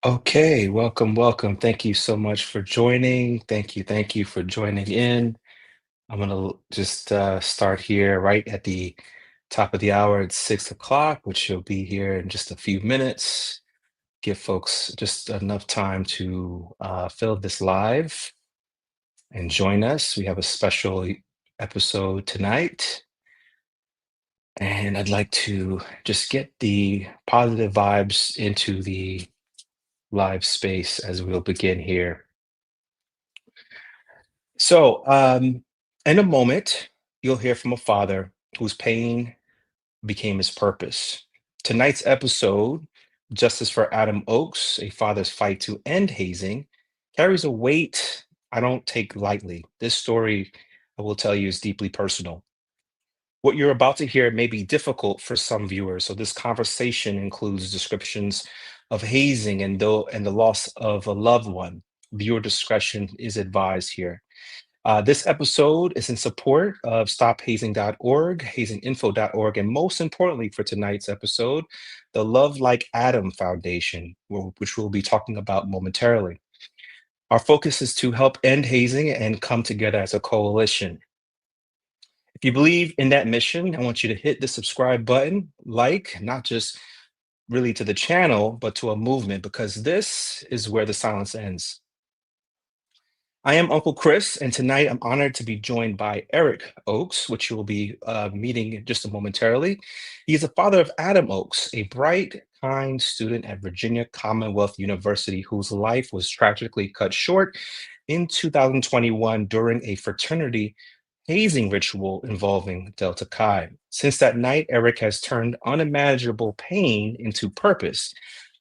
Okay, welcome. Thank you so much for joining. Thank you for joining in. I'm gonna just start here right at the top of the hour at 6 o'clock, which will be here in just a few minutes. Give folks just enough time to fill this live and join us. We have a special episode tonight, and I'd like to just get the positive vibes into the live space as we'll begin here. So, in a moment, you'll hear from a father whose pain became his purpose. Tonight's episode, Justice for Adam Oakes, A Father's Fight to End Hazing, carries a weight I don't take lightly. This story, I will tell you, is deeply personal. What you're about to hear may be difficult for some viewers, so this conversation includes descriptions of hazing and the loss of a loved one. Viewer discretion is advised here. This episode is in support of stophazing.org, hazinginfo.org, and most importantly for tonight's episode, the Love Like Adam Foundation, which we'll be talking about momentarily. Our focus is to help end hazing and come together as a coalition. If you believe in that mission, I want you to hit the subscribe button, not just really to the channel, but to a movement, because this is where the silence ends. I am Uncle Chris, and tonight I'm honored to be joined by Eric Oakes, which you will be meeting just momentarily. He is the father of Adam Oakes, a bright, kind student at Virginia Commonwealth University whose life was tragically cut short in 2021 during a fraternity hazing ritual involving Delta Chi. Since that night, Eric has turned unimaginable pain into purpose,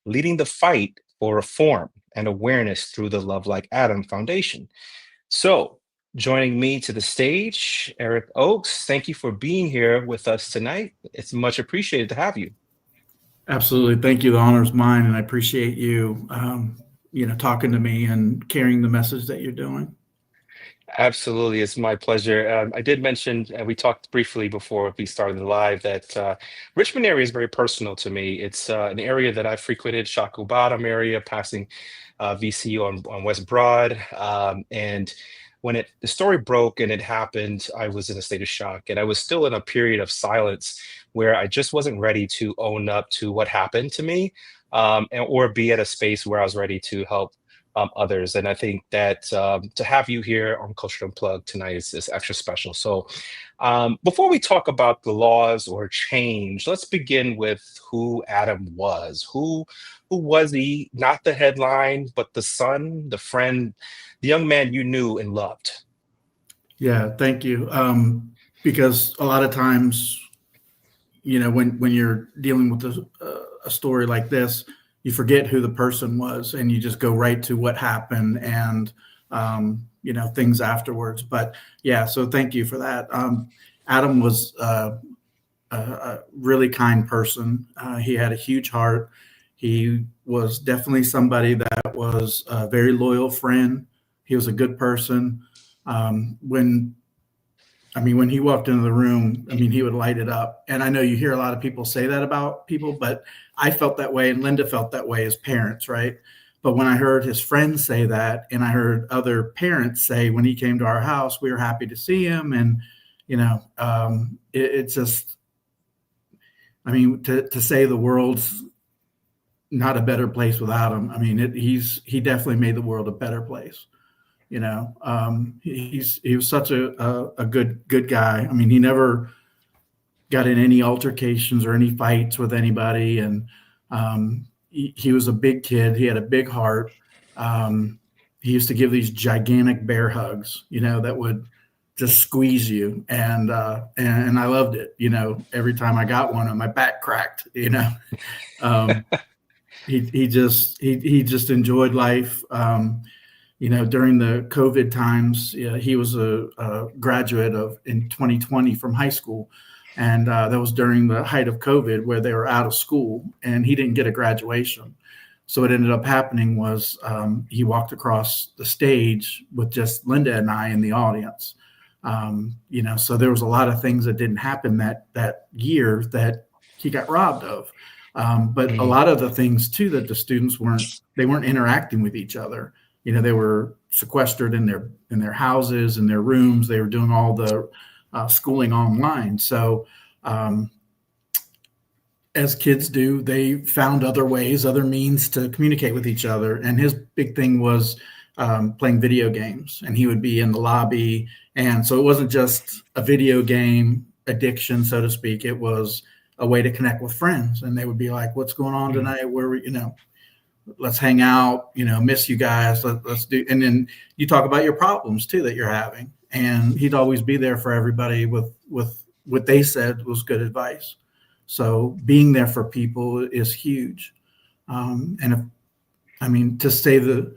leading the fight for reform and awareness through the Love Like Adam Foundation. So, joining me to the stage, Eric Oakes, thank you for being here with us tonight. It's much appreciated to have you. Absolutely. Thank you. The honor is mine, and I appreciate you, talking to me and carrying the message that you're doing. Absolutely, it's my pleasure. I did mention, we talked briefly before we started the live, that Richmond area is very personal to me. It's an area that I frequented, Shaku Bottom area, passing VCU on West Broad. And when the story broke and it happened, I was in a state of shock. And I was still in a period of silence where I just wasn't ready to own up to what happened to me, or be at a space where I was ready to help others. And I think that to have you here on Culture Unplugged tonight is extra special. So before we talk about the laws or change, let's begin with who Adam was. Who was he? Not the headline, but the son, the friend, the young man you knew and loved. Yeah, thank you. Because a lot of times, when you're dealing with a story like this, you forget who the person was and you just go right to what happened and things afterwards. But yeah, so thank you for that. Adam was a really kind person. He had a huge heart. He was definitely somebody that was a very loyal friend. He was a good person. When he walked into the room, he would light it up. And I know you hear a lot of people say that about people, but I felt that way and Linda felt that way as parents, right? But when I heard his friends say that, and I heard other parents say when he came to our house, we were happy to see him. And, it's just, to say the world's not a better place without him. He definitely made the world a better place. He was such a good guy. He never got in any altercations or any fights with anybody, and he was a big kid. He had a big heart. He used to give these gigantic bear hugs, that would just squeeze you, and I loved it. Every time I got one, my back cracked. He just enjoyed life. During the COVID times, he was a graduate in 2020 from high school. And that was during the height of COVID where they were out of school and he didn't get a graduation. So what ended up happening was he walked across the stage with just Linda and I in the audience. So there was a lot of things that didn't happen that year that he got robbed of. But a Mm, lot of the things too that the students weren't interacting with each other. They were sequestered in their houses, in their rooms. They were doing all the schooling online. So um, as kids do, they found other ways, other means to communicate with each other. And his big thing was playing video games, and he would be in the lobby. And so it wasn't just a video game addiction, so to speak. It was a way to connect with friends, and they would be like, "What's going on mm. tonight? Where we, let's hang out. Miss you guys. Let's do." And then you talk about your problems too that you're having, and he'd always be there for everybody with what they said was good advice. So being there for people is huge. And if, I mean, to say that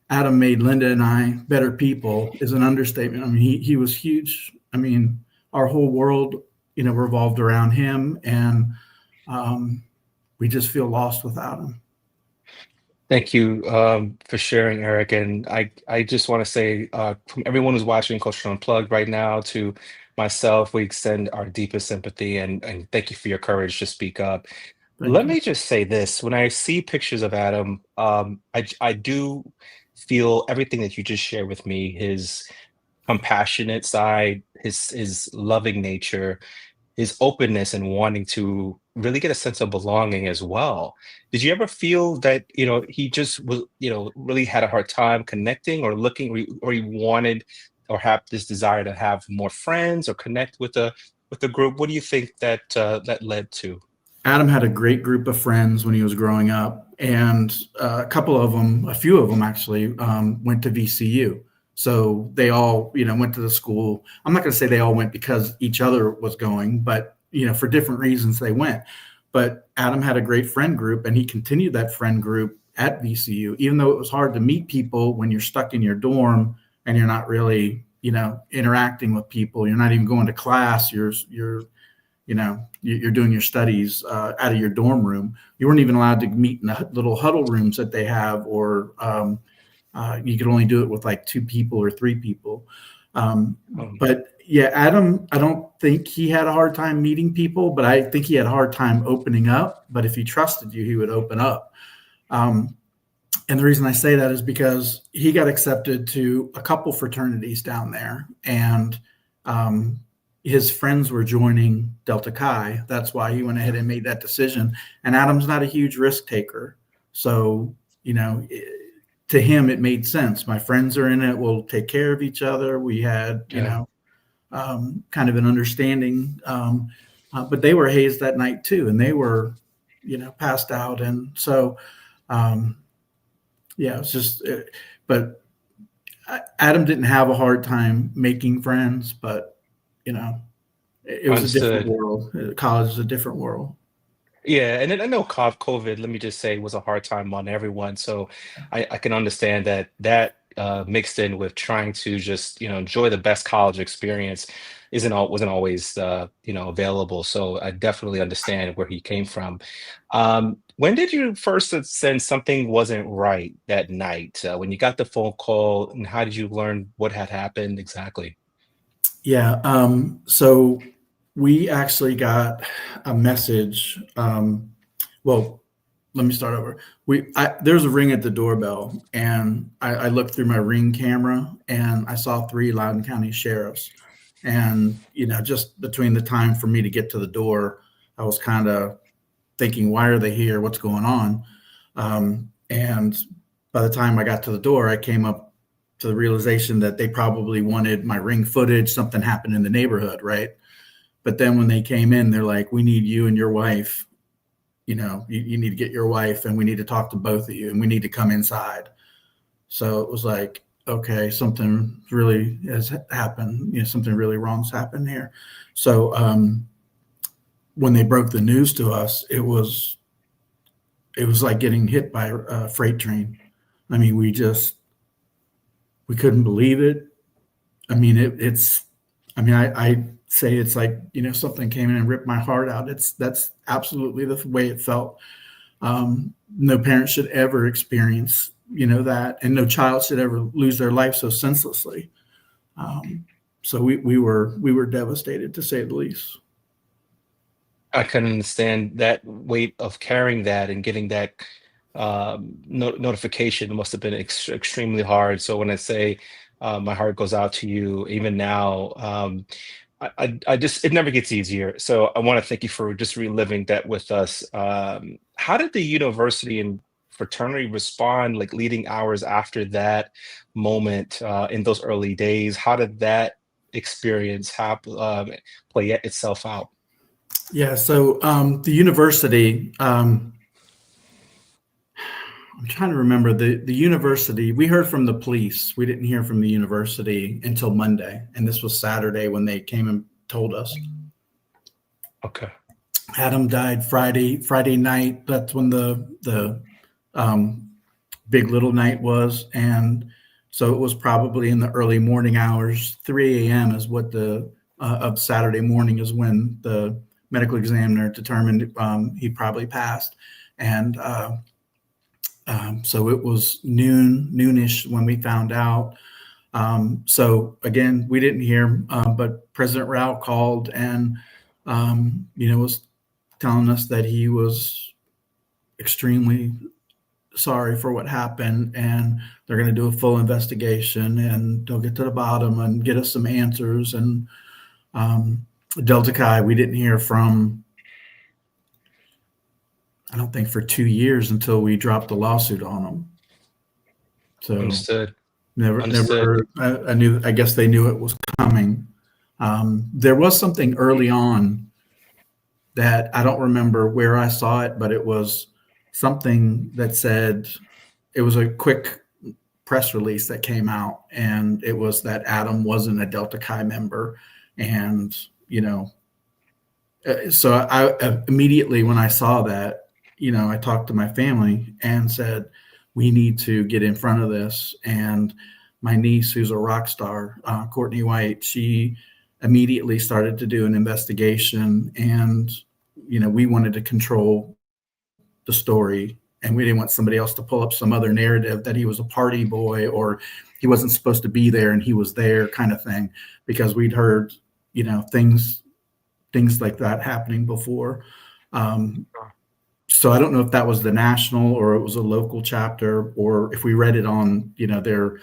Adam made Linda and I better people is an understatement. I mean, he was huge. I mean, our whole world, revolved around him, and we just feel lost without him. Thank you for sharing, Eric. And I just want to say, from everyone who's watching Culture Unplugged right now to myself, we extend our deepest sympathy and thank you for your courage to speak up. Thank Let you. me just say this. When I see pictures of Adam, I do feel everything that you just shared with me, his compassionate side, his loving nature, his openness and wanting to really get a sense of belonging as well. Did you ever feel that, he just was, really had a hard time connecting or looking, or he wanted or have this desire to have more friends or connect with the group? What do you think that that led to? Adam had a great group of friends when he was growing up, and a few of them actually went to VCU. So they all, went to the school. I'm not going to say they all went because each other was going, but for different reasons they went. But Adam had a great friend group, and he continued that friend group at VCU, even though it was hard to meet people when you're stuck in your dorm and you're not really, interacting with people. You're not even going to class. You're doing your studies out of your dorm room. You weren't even allowed to meet in the little huddle rooms that they have, or you could only do it with like two people or three people. Um, But yeah, Adam, I don't think he had a hard time meeting people, but I think he had a hard time opening up. But if he trusted you, he would open up. Um, and the reason I say that is because he got accepted to a couple fraternities down there, and um, his friends were joining Delta Chi. That's why he went ahead and made that decision. And Adam's not a huge risk taker. So, to him, it made sense. My friends are in it. We'll take care of each other. We had, yeah. kind of an understanding. But they were hazed that night too, and they were, passed out. And so, um, yeah, it's just, but Adam didn't have a hard time making friends, but you know, it was a different Understood. world. College is a different world. Yeah, and then I know COVID, let me just say, was a hard time on everyone. So I can understand that mixed in with trying to just, enjoy the best college experience wasn't always available. So I definitely understand where he came from. When did you first sense something wasn't right that night? When you got the phone call, and how did you learn what had happened exactly? Yeah. So we actually got a message. Well, let me start over. There's a ring at the doorbell, and I looked through my Ring camera, and I saw three Loudoun County sheriffs. And just between the time for me to get to the door, I was kind of thinking, why are they here? What's going on? And by the time I got to the door, I came up to the realization that they probably wanted my Ring footage. Something happened in the neighborhood, right? But then when they came in, they're like, we need you and your wife. You need to get your wife, and we need to talk to both of you, and we need to come inside. So it was like, okay, something really has happened. Something really wrong's happened here. So when they broke the news to us, it was like getting hit by a freight train. I mean, we couldn't believe it. I mean, I say it's like, something came in and ripped my heart out. That's absolutely the way it felt. No parent should ever experience, that, and no child should ever lose their life so senselessly. So we were devastated, to say the least. I can understand that weight of carrying that and getting that notification must have been extremely hard. So when I say my heart goes out to you, even now, I just it never gets easier. So I want to thank you for just reliving that with us. How did the university and fraternity respond, like leading hours after that moment in those early days? How did that experience play itself out? Yeah, so the university, I'm trying to remember the university. We heard from the police. We didn't hear from the university until Monday, and this was Saturday when they came and told us. Okay. Adam died Friday night. That's when the um, Big Little night was, and so it was probably in the early morning hours. 3 a.m. is what the of Saturday morning is when the medical examiner determined he probably passed, and so it was noonish when we found out. So again, we didn't hear, but President Rao called and was telling us that he was extremely sorry for what happened, and they're going to do a full investigation and they'll get to the bottom and get us some answers. And Delta Chi, we didn't hear from, I don't think, for 2 years until we dropped the lawsuit on them. So Understood. never Understood. heard. I guess they knew it was coming. There was something early on that I don't remember where I saw it, but it was something that said, it was a quick press release that came out, and it was that Adam wasn't a Delta Chi member. And, so I immediately, when I saw that, I talked to my family and said, we need to get in front of this. And my niece, who's a rock star, Courtney White, she immediately started to do an investigation. And, we wanted to control the story, and we didn't want somebody else to pull up some other narrative that he was a party boy or he wasn't supposed to be there and he was there, kind of thing, because we'd heard, things like that happening before. So I don't know if that was the national or it was a local chapter, or if we read it on, their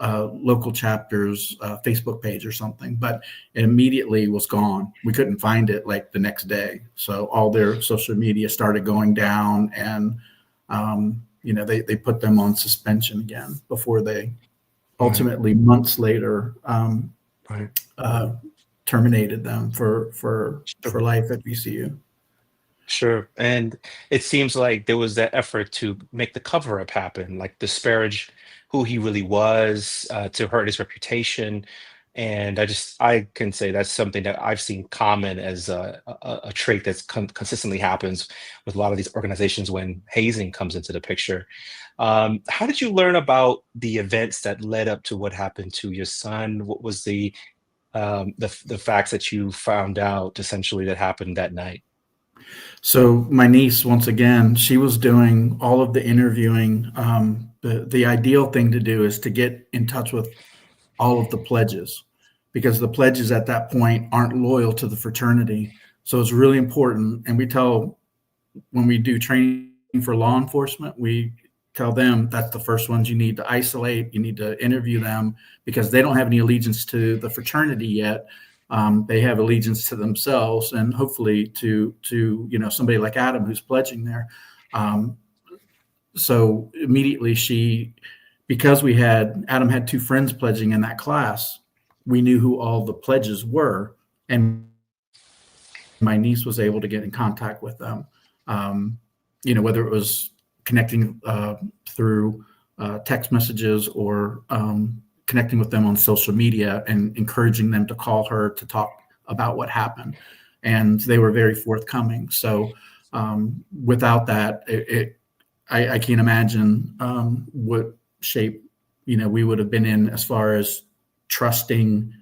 local chapter's Facebook page or something, but it immediately was gone. We couldn't find it like the next day. So all their social media started going down, and, they put them on suspension again before they ultimately, months later, Right. terminated them for life at VCU. Sure. And it seems like there was that effort to make the cover up happen, like disparage who he really was, to hurt his reputation. And I can say that's something that I've seen common as a trait that's consistently happens with a lot of these organizations when hazing comes into the picture. How did you learn about the events that led up to what happened to your son? What was the facts that you found out essentially that happened that night? So my niece, once again, she was doing all of the interviewing. The ideal thing to do is to get in touch with all of the pledges, because the pledges at that point aren't loyal to the fraternity. So it's really important. And we tell, when we do training for law enforcement, we tell them that's the first ones you need to isolate. You need to interview them, because they don't have any allegiance to the fraternity yet. They have allegiance to themselves, and hopefully to somebody like Adam who's pledging there. So immediately because Adam had two friends pledging in that class, we knew who all the pledges were, and my niece was able to get in contact with them. Whether it was connecting through text messages or connecting with them on social media and encouraging them to call her to talk about what happened. And they were very forthcoming. So without that, I can't imagine what shape, we would have been in as far as trusting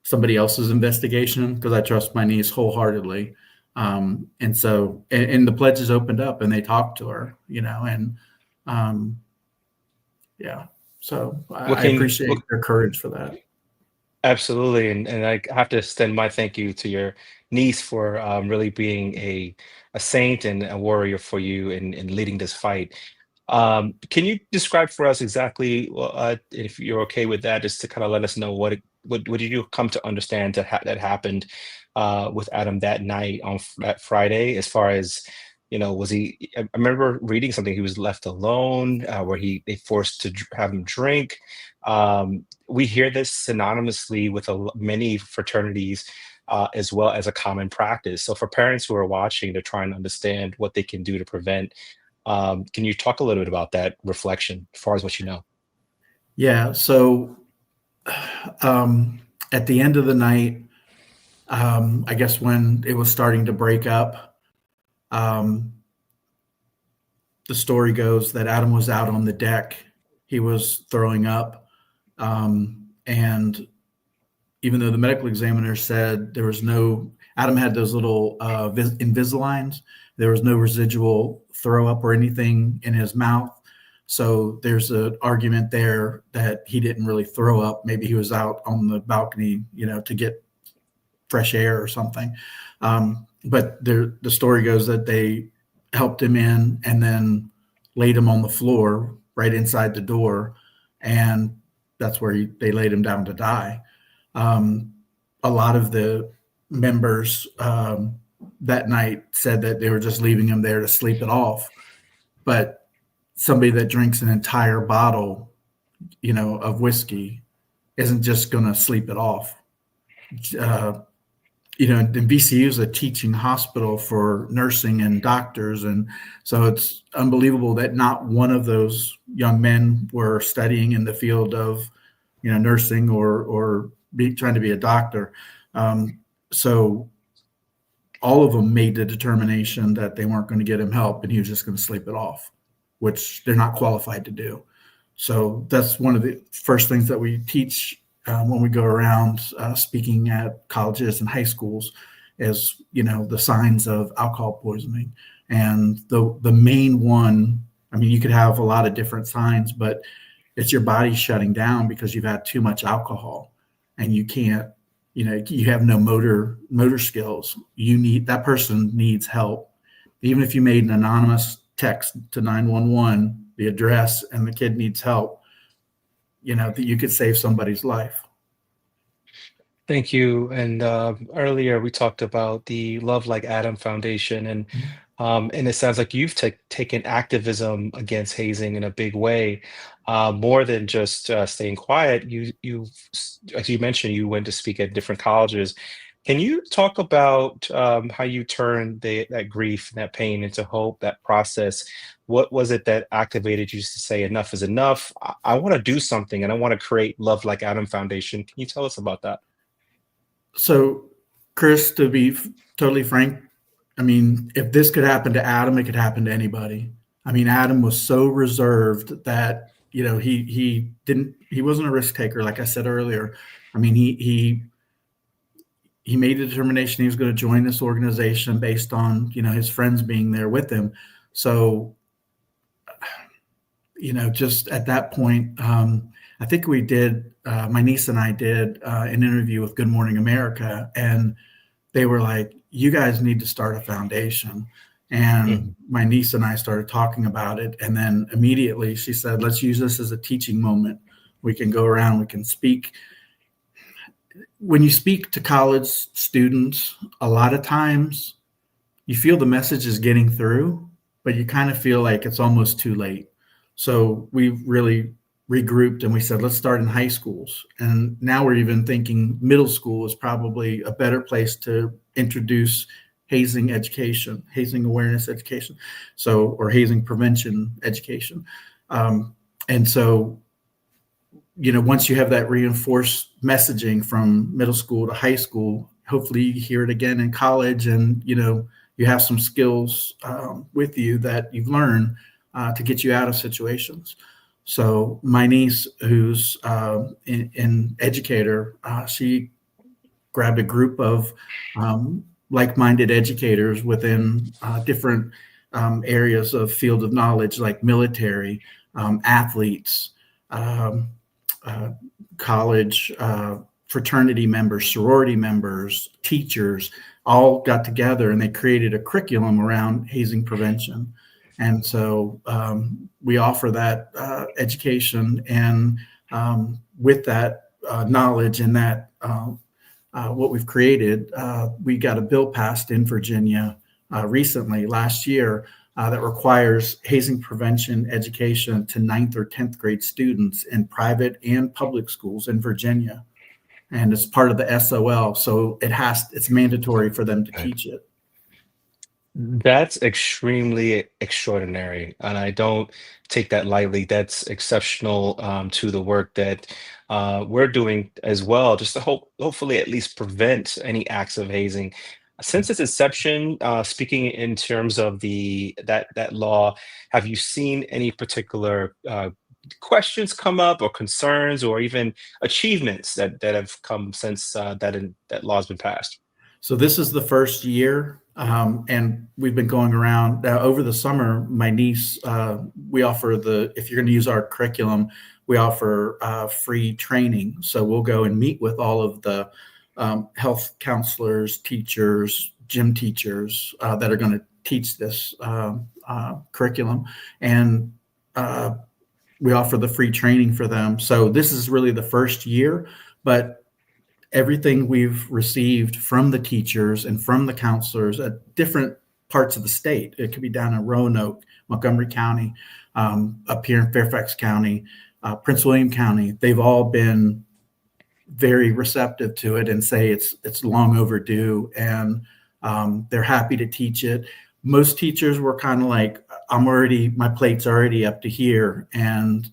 somebody else's investigation, because I trust my niece wholeheartedly. And so, and the pledges opened up and they talked to her, and yeah. So What I can appreciate their courage for that. Absolutely, and I have to extend my thank you to your niece for really being a saint and a warrior for you in leading this fight. Can you describe for us exactly, well, if you're okay with that, just to kind of let us know what did you come to understand that happened with Adam that night on that Friday? As far as was he? I remember reading something. He was left alone, where they forced to have him drink. We hear this synonymously with many fraternities. As well as a common practice. So, for parents who are watching, they're trying to understand what they can do to prevent. Can you talk a little bit about that reflection as far as what you know? Yeah. So um, at the end of the night, I guess when it was starting to break up, um, the story goes that Adam was out on the deck. He was throwing up. And even though the medical examiner said there was no, Adam had those little Invisaligns, there was no residual throw up or anything in his mouth. So there's an argument there that he didn't really throw up. Maybe he was out on the balcony, to get fresh air or something. But the story goes that they helped him in and then laid him on the floor right inside the door. And that's where they laid him down to die. A lot of the members that night said that they were just leaving him there to sleep it off. But somebody that drinks an entire bottle, of whiskey isn't just going to sleep it off. And VCU is a teaching hospital for nursing and doctors. And so it's unbelievable that not one of those young men were studying in the field of, nursing or trying to be a doctor. So all of them made the determination that they weren't going to get him help and he was just going to sleep it off, which they're not qualified to do. So that's one of the first things that we teach when we go around speaking at colleges and high schools is, the signs of alcohol poisoning. And the main one, you could have a lot of different signs, but it's your body shutting down because you've had too much alcohol and you can't, you have no motor skills. That person needs help. Even if you made an anonymous text to 911, the address, and the kid needs help, that you could save somebody's life. Thank you. And earlier we talked about the Love Like Adam Foundation, and it sounds like you've taken activism against hazing in a big way, more than just staying quiet. As you mentioned, you went to speak at different colleges. Can you talk about how you turned that grief and that pain into hope, that process? What was it that activated you to say enough is enough? I want to do something and I want to create Love Like Adam Foundation. Can you tell us about that? So, Chris, to be totally frank, if this could happen to Adam, it could happen to anybody. Adam was so reserved that, he wasn't a risk taker, like I said earlier. He made a determination he was going to join this organization based on, his friends being there with him. So, just at that point, I think we did, my niece and I did an interview with Good Morning America, and they were like, you guys need to start a foundation. And my niece and I started talking about it. And then immediately she said, let's use this as a teaching moment. We can go around, we can speak. When you speak to college students, a lot of times you feel the message is getting through, but you kind of feel like it's almost too late. So we really regrouped and we said, let's start in high schools. And now we're even thinking middle school is probably a better place to introduce hazing education, hazing awareness education, or hazing prevention education. And so, once you have that reinforced messaging from middle school to high school, hopefully you hear it again in college and, you have some skills with you that you've learned to get you out of situations. So my niece, who's an educator, she grabbed a group of like-minded educators within different areas of field of knowledge, like military, athletes, college fraternity members, sorority members, teachers all got together and they created a curriculum around hazing prevention. And so we offer that education, and with that knowledge and that what we've created, we got a bill passed in Virginia recently, last year, that requires hazing prevention education to 9th or 10th grade students in private and public schools in Virginia. And it's part of the SOL, so it's mandatory for them to teach it. That's extremely extraordinary, and I don't take that lightly. That's exceptional to the work that we're doing as well, just to hopefully at least prevent any acts of hazing. Since its inception, speaking in terms of that law, have you seen any particular questions come up, or concerns, or even achievements that have come since that law has been passed? So this is the first year, and we've been going around now over the summer. My niece, we offer if you're going to use our curriculum, we offer free training. So we'll go and meet with all of the health counselors, teachers, gym teachers that are going to teach this curriculum, and we offer the free training for them. So this is really the first year, but everything we've received from the teachers and from the counselors at different parts of the state. It could be down in Roanoke, Montgomery County, up here in Fairfax County, Prince William County. They've all been very receptive to it and say it's long overdue, and they're happy to teach it. Most teachers were kind of like, my plate's already up to here, and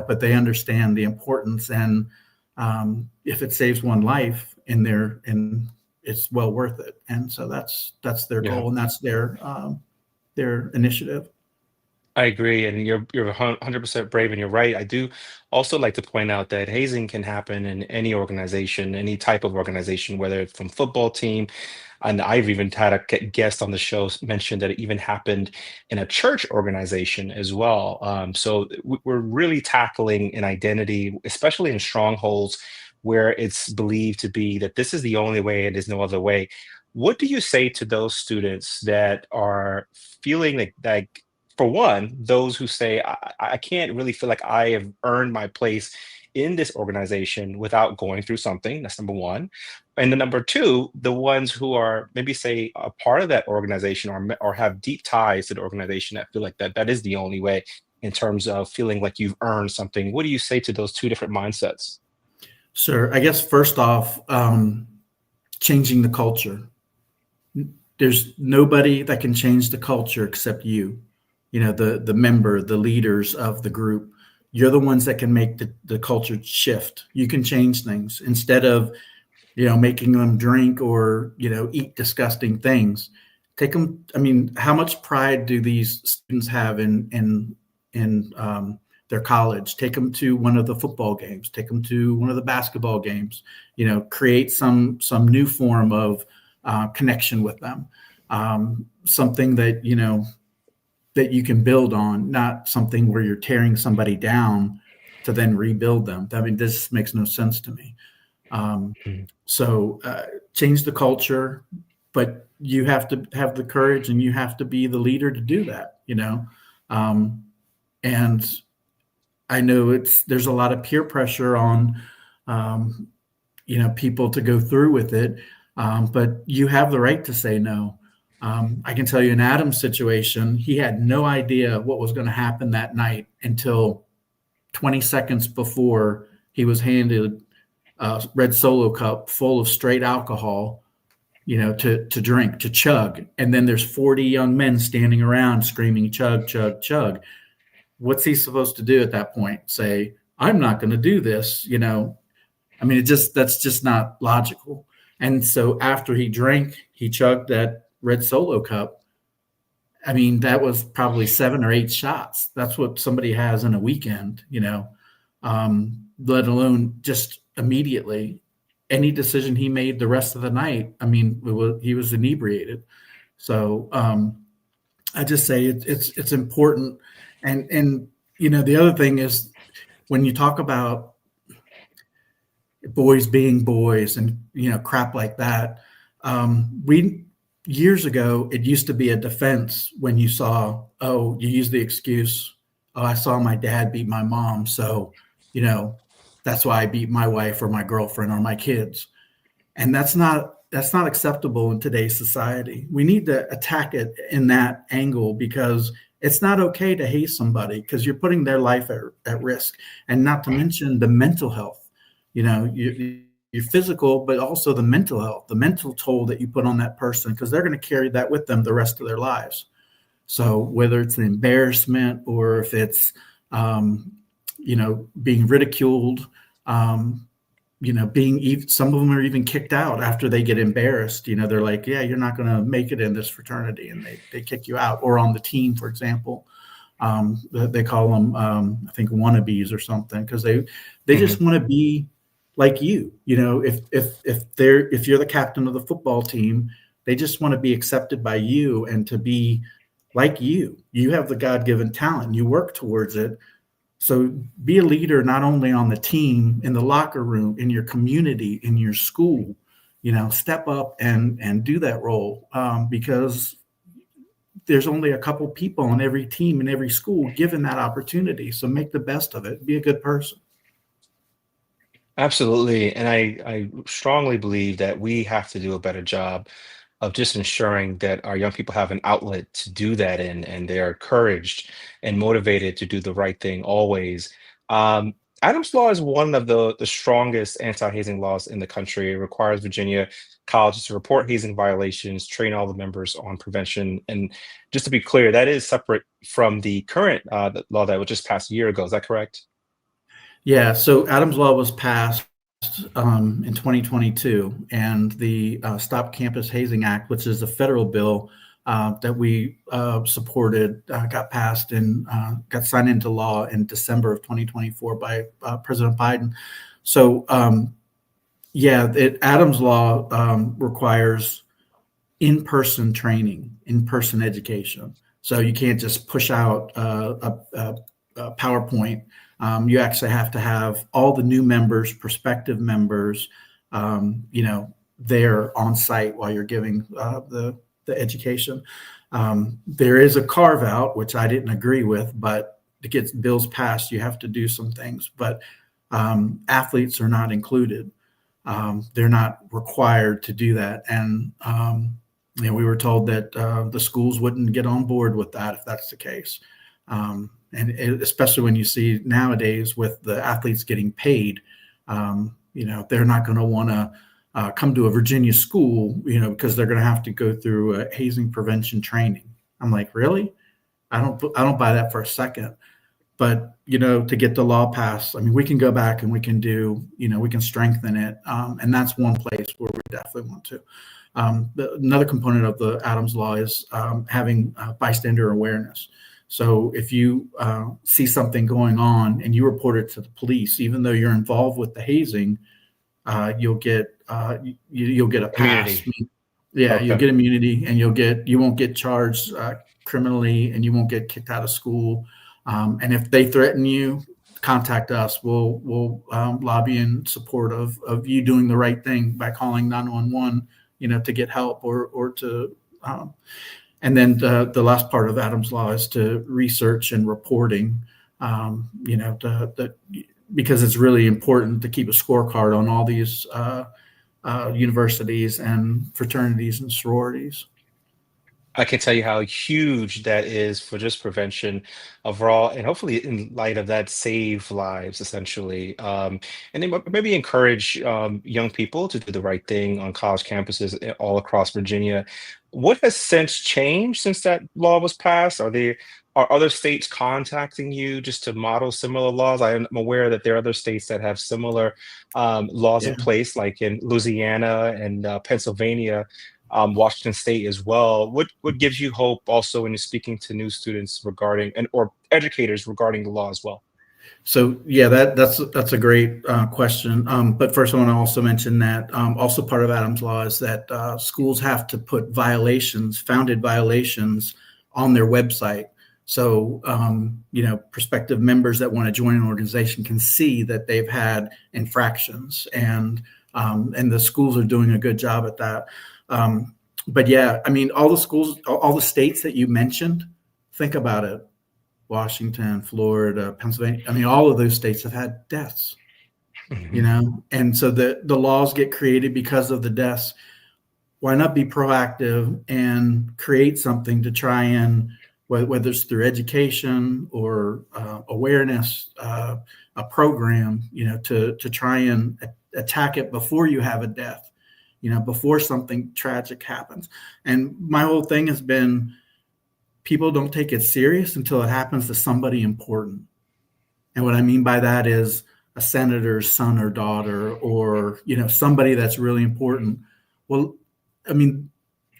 but they understand the importance, and if it saves one life it's well worth it. And so that's their goal, and that's their initiative. I agree, and you're 100% brave, and you're right. I do also like to point out that hazing can happen in any organization, any type of organization, whether it's from football team. And I've even had a guest on the show mention that it even happened in a church organization as well. So we're really tackling an identity, especially in strongholds where it's believed to be that this is the only way and there's no other way. What do you say to those students that are feeling like, for one, those who say, I can't really feel like I have earned my place in this organization without going through something? That's number one. And then number two, the ones who are maybe say a part of that organization, or have deep ties to the organization, that feel like that is the only way, in terms of feeling like you've earned something. What do you say to those two different mindsets? Sure. I guess first off, changing the culture. There's nobody that can change the culture except you. The member, the leaders of the group. You're the ones that can make the culture shift. You can change things instead of making them drink or eat disgusting things. Take them. I mean, how much pride do these students have in their college? Take them to one of the football games. Take them to one of the basketball games. Create some new form of connection with them. Something that that you can build on, not something where you're tearing somebody down to then rebuild them. I mean, this makes no sense to me. So change the culture, but you have to have the courage, and you have to be the leader to do that, and I know there's a lot of peer pressure on, people to go through with it. But you have the right to say no. I can tell you in Adam's situation, he had no idea what was going to happen that night until 20 seconds before he was handed a red Solo cup full of straight alcohol, to drink, to chug. And then there's 40 young men standing around screaming, chug, chug, chug. What's he supposed to do at that point? Say, I'm not going to do this, I mean, that's just not logical. And so after he drank, he chugged that red Solo cup. I mean, that was probably 7 or 8 shots. That's what somebody has in a weekend, let alone just immediately. Any decision he made the rest of the night, I mean, he was inebriated. So I just say it's important. And the other thing is, when you talk about, boys being boys and, crap like that. We Years ago, it used to be a defense when you saw, oh, you use the excuse, oh, I saw my dad beat my mom, so, that's why I beat my wife or my girlfriend or my kids. And that's not acceptable in today's society. We need to attack it in that angle, because it's not okay to hate somebody, because you're putting their life at risk, and not to mention the mental health, your physical, but also the mental health, the mental toll that you put on that person, because they're going to carry that with them the rest of their lives. So whether it's an embarrassment, or if it's, being ridiculed, some of them are even kicked out after they get embarrassed. They're like, yeah, you're not going to make it in this fraternity, and they kick you out. Or on the team, for example, they call them, I think, wannabes or something, because they just want to be like you. If you're the captain of the football team, they just want to be accepted by you and to be like you. You have the God-given talent. You work towards it. So be a leader, not only on the team, in the locker room, in your community, in your school. Step up and do that role, because there's only a couple people on every team in every school given that opportunity. So make the best of it. Be a good person. Absolutely. And I strongly believe that we have to do a better job of just ensuring that our young people have an outlet to do that in, and they're encouraged and motivated to do the right thing always. Um, Adam's Law is one of the strongest anti-hazing laws in the country. It requires Virginia colleges to report hazing violations, train all the members on prevention. And just to be clear, that is separate from the current the law that was just passed a year ago. Is that correct? Yeah. So Adams Law was passed in 2022, and the Stop Campus Hazing Act, which is a federal bill that we supported, got passed and got signed into law in December of 2024 by President Biden. So, Adams Law requires in-person training, in-person education. So you can't just push out a PowerPoint. You actually have to have all the new members, prospective members, there on site while you're giving the education. There is a carve out, which I didn't agree with, but to get bills passed, you have to do some things. But athletes are not included. They're not required to do that. And we were told that the schools wouldn't get on board with that if that's the case. Especially when you see nowadays with the athletes getting paid, they're not going to want to come to a Virginia school, because they're going to have to go through a hazing prevention training. I'm like, really? I don't buy that for a second. But, to get the law passed, I mean, we can go back and we can do, we can strengthen it. And that's one place where we definitely want to. Another component of the Adams Law is having bystander awareness. So if you see something going on and you report it to the police, even though you're involved with the hazing, you'll get a pass. Immunity. Yeah, Okay. you'll get immunity, and you won't get charged criminally, and you won't get kicked out of school. And if they threaten you, contact us. We'll lobby in support of you doing the right thing by calling 911, to get help or to. And then the last part of Adams Law is to research and reporting, because it's really important to keep a scorecard on all these universities and fraternities and sororities. I can tell you how huge that is for just prevention overall, and hopefully, in light of that, save lives essentially, and then maybe encourage young people to do the right thing on college campuses all across Virginia. What has since changed since that law was passed? Are other states contacting you just to model similar laws? I am aware that there are other states that have similar laws Yeah. in place, like in Louisiana and Pennsylvania, Washington State as well. What gives you hope also when you're speaking to new students regarding or educators regarding the law as well? So yeah, that's a great question. But first, I want to also mention that also part of Adams Law is that schools have to put founded violations on their website. So, prospective members that want to join an organization can see that they've had infractions, and the schools are doing a good job at that. But yeah, I mean, all the schools, all the states that you mentioned, think about it. Washington, Florida, Pennsylvania. I mean, all of those states have had deaths, Mhm. and so the laws get created because of the deaths. Why not be proactive and create something to try and, whether it's through education or awareness, a program, to try and attack it before you have a death, before something tragic happens. And my whole thing has been, people don't take it serious until it happens to somebody important. And what I mean by that is a senator's son or daughter, or somebody that's really important. Well, I mean,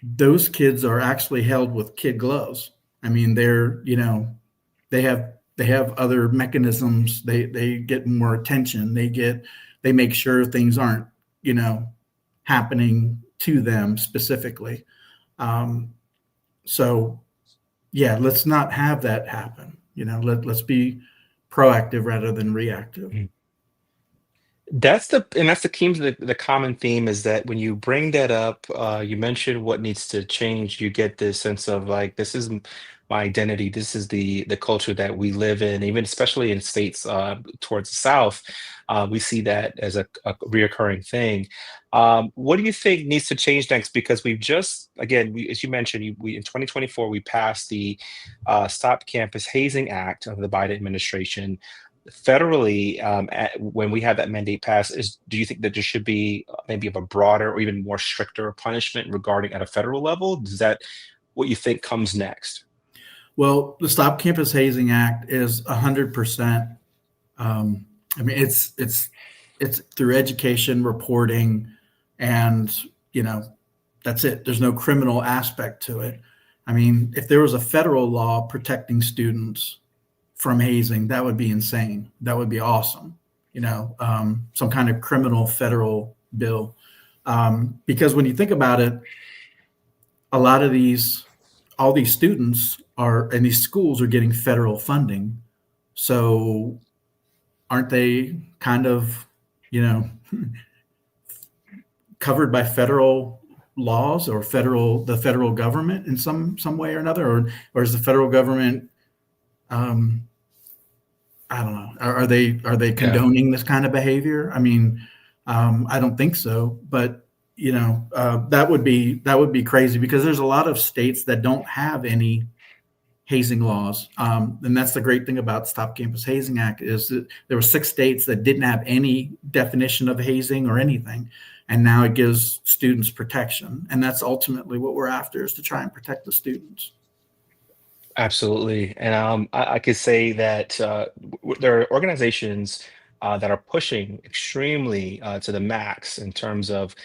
those kids are actually held with kid gloves. I mean, they have other mechanisms. They get more attention. They make sure things aren't happening to them specifically. Um, so yeah, let's not have that happen. Let's be proactive rather than reactive. That's the key to the common theme is that when you bring that up, you mention what needs to change, you get this sense of like, this is my identity, this is the culture that we live in, even especially in states towards the South, we see that as a reoccurring thing. What do you think needs to change next? Because we've just, again, as you mentioned, we in 2024 we passed the Stop Campus Hazing Act of the Biden administration federally, when we have that mandate passed, do you think that there should be maybe of a broader or even more stricter punishment regarding at a federal level? Is that what you think comes next? Well, the Stop Campus Hazing Act is 100%. I mean, it's through education, reporting, and that's it. There's no criminal aspect to it. I mean, if there was a federal law protecting students from hazing, that would be insane. That would be awesome. Some kind of criminal federal bill. Because when you think about it, a lot of all these students and these schools are getting federal funding. So aren't they kind of, you know, covered by federal laws or the federal government in some way or another, or is the federal government, I don't know, are they Yeah. condoning this kind of behavior? I mean, I don't think so, but that would be crazy, because there's a lot of states that don't have any hazing laws. And that's the great thing about Stop Campus Hazing Act, is that there were 6 states that didn't have any definition of hazing or anything. And now it gives students protection. And that's ultimately what we're after, is to try and protect the students. Absolutely. And I could say that there are organizations that are pushing extremely to the max in terms of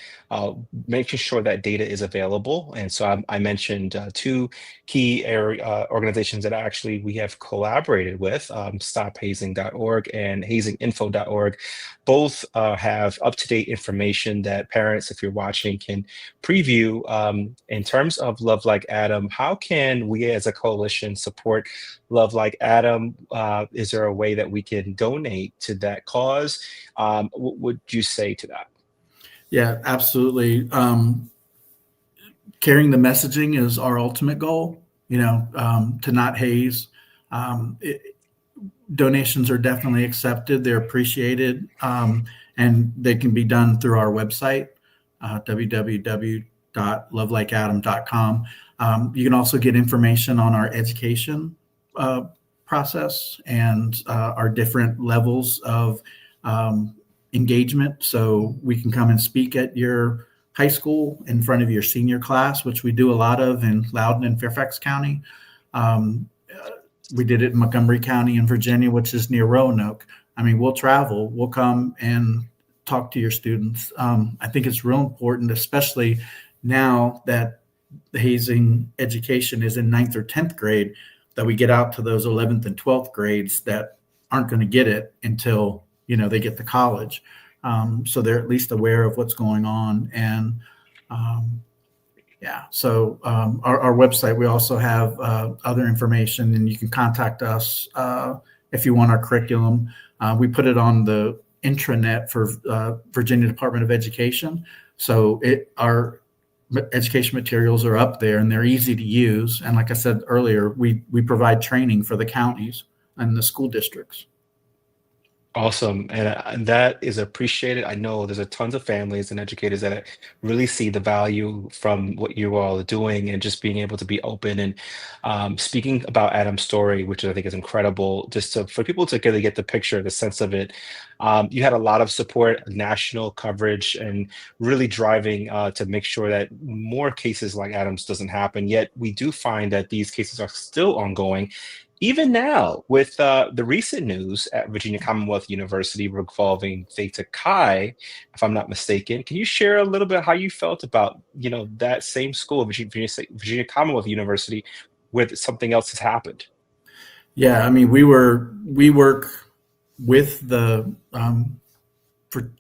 making sure that data is available. And so I mentioned 2 key area, organizations that actually we have collaborated with, stophazing.org and hazinginfo.org. Both have up-to-date information that parents, if you're watching, can preview. In terms of Love Like Adam, how can we as a coalition support Love Like Adam? Is there a way that we can donate to that cause? What would you say to that? Yeah, absolutely. Carrying the messaging is our ultimate goal, to not haze. Um, it, Donations are definitely accepted. They're appreciated. And they can be done through our website, www.lovelikeadam.com. You can also get information on our education process and our different levels of engagement. So we can come and speak at your high school in front of your senior class, which we do a lot of in Loudoun and Fairfax County. We did it in Montgomery County in Virginia, which is near Roanoke. I mean, we'll travel, we'll come and talk to your students. I think it's real important, especially now that the hazing education is in 9th or 10th grade, that we get out to those 11th and 12th grades that aren't going to get it until, they get to college. So they're at least aware of what's going on. And Yeah. So our website, we also have other information, and you can contact us if you want our curriculum. We put it on the intranet for Virginia Department of Education. So our education materials are up there and they're easy to use. And like I said earlier, we provide training for the counties and the school districts. Awesome. And that is appreciated. I know there's a tons of families and educators that really see the value from what you all are doing and just being able to be open and speaking about Adam's story, which I think is incredible, just for people to really get the picture, the sense of it. You had a lot of support, national coverage, and really driving to make sure that more cases like Adam's doesn't happen. Yet we do find that these cases are still ongoing even now, with the recent news at Virginia Commonwealth University revolving Theta Chi, if I'm not mistaken, can you share a little bit how you felt about, that same school, Virginia Commonwealth University, where something else has happened? Yeah, I mean, we work with the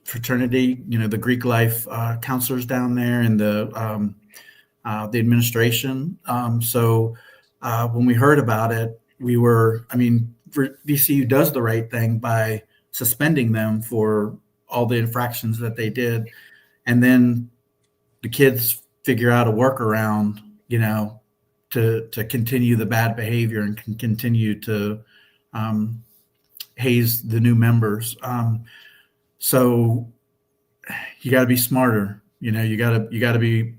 fraternity, the Greek life counselors down there, and the administration. So when we heard about it, VCU does the right thing by suspending them for all the infractions that they did. And then the kids figure out a workaround, to continue the bad behavior and can continue to haze the new members. So you got to be smarter. You got to be.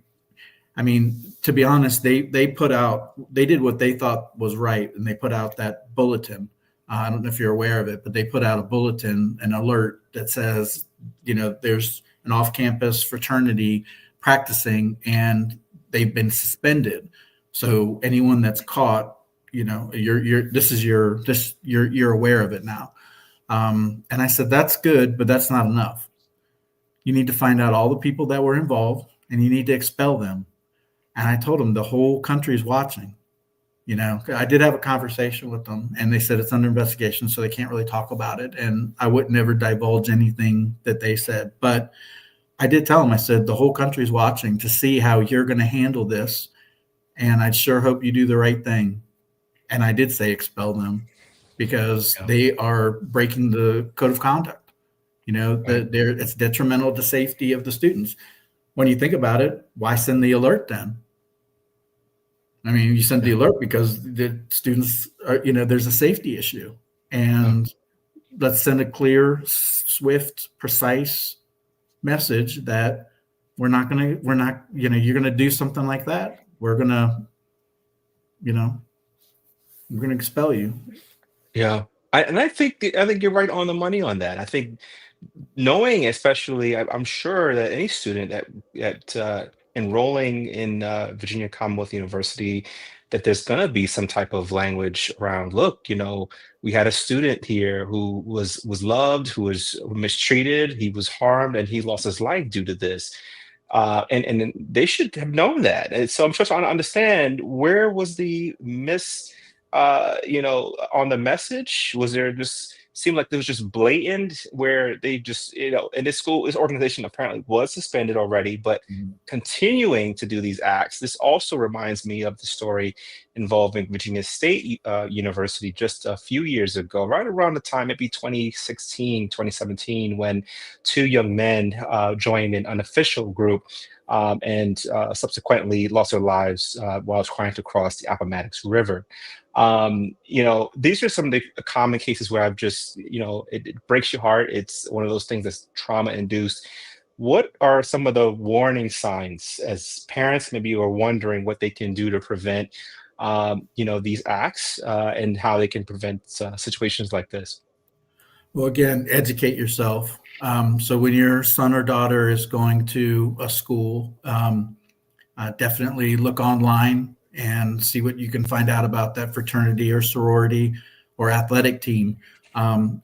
To be honest, they did what they thought was right, and they put out that bulletin. I don't know if you're aware of it, but they put out a bulletin, an alert that says, there's an off-campus fraternity practicing, and they've been suspended. So anyone that's caught, you're aware of it now. And I said, that's good, but that's not enough. You need to find out all the people that were involved, and you need to expel them. And I told them the whole country is watching. I did have a conversation with them, and they said it's under investigation, so they can't really talk about it. And I would never divulge anything that they said. But I did tell them, I said, the whole country is watching to see how you're going to handle this. And I sure hope you do the right thing. And I did say expel them because they are breaking the code of conduct. It's detrimental to the safety of the students. When you think about it, why send the alert then? You send the alert because the students are, there's a safety issue, and let's send a clear, swift, precise message that you're going to do something like that. We're going to expel you. Yeah. I think you're right on the money on that. I think knowing, especially, I'm sure that any student that enrolling in Virginia Commonwealth University, that there's going to be some type of language around. Look, we had a student here who was loved, who was mistreated, he was harmed, and he lost his life due to this. And they should have known that. And so I'm just trying to understand, where was the on the message? Was there just seemed like there was just blatant where they just, and this organization apparently was suspended already, but continuing to do these acts. This also reminds me of the story involving Virginia State University just a few years ago, right around the time, maybe 2016, 2017, when two young men joined an unofficial group and subsequently lost their lives while trying to cross the Appomattox River. These are some of the common cases where I've just, it breaks your heart. It's one of those things that's trauma induced. What are some of the warning signs as parents maybe are wondering what they can do to prevent, these acts and how they can prevent situations like this? Well, again, educate yourself. So when your son or daughter is going to a school, definitely look online and see what you can find out about that fraternity or sorority or athletic team.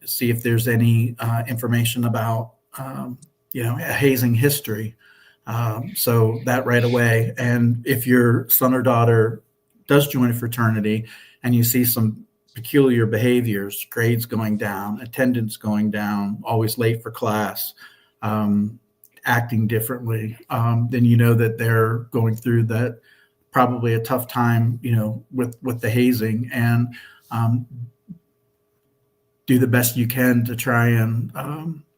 See if there's any information about, hazing history. So that right away. And if your son or daughter does join a fraternity and you see some peculiar behaviors, grades going down, attendance going down, always late for class, acting differently, then you know that they're going through that probably a tough time, with the hazing, and um, do the best you can to try and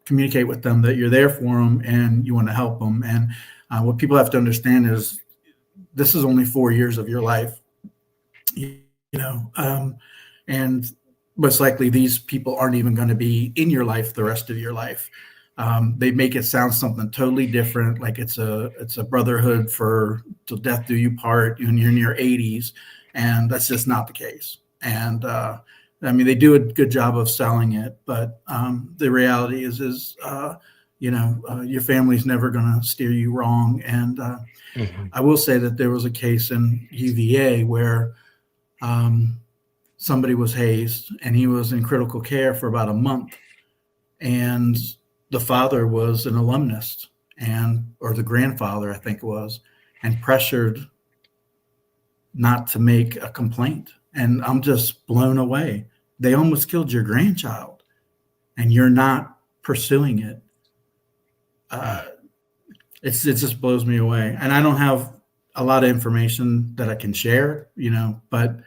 communicate with them that you're there for them and you want to help them. And what people have to understand is this is only 4 years of your life, you and most likely these people aren't even going to be in your life the rest of your life. They make it sound something totally different, like it's a brotherhood for till death do you part when you're in your 80s, and that's just not the case. And I mean, they do a good job of selling it, but the reality is your family's never going to steer you wrong. And Mhm. I will say that there was a case in UVA where somebody was hazed, and he was in critical care for about a month, and the father was an alumnus, or the grandfather, I think it was, and pressured not to make a complaint. And I'm just blown away. They almost killed your grandchild, and you're not pursuing it. Mm. Uh, it just blows me away. And I don't have a lot of information that I can share, but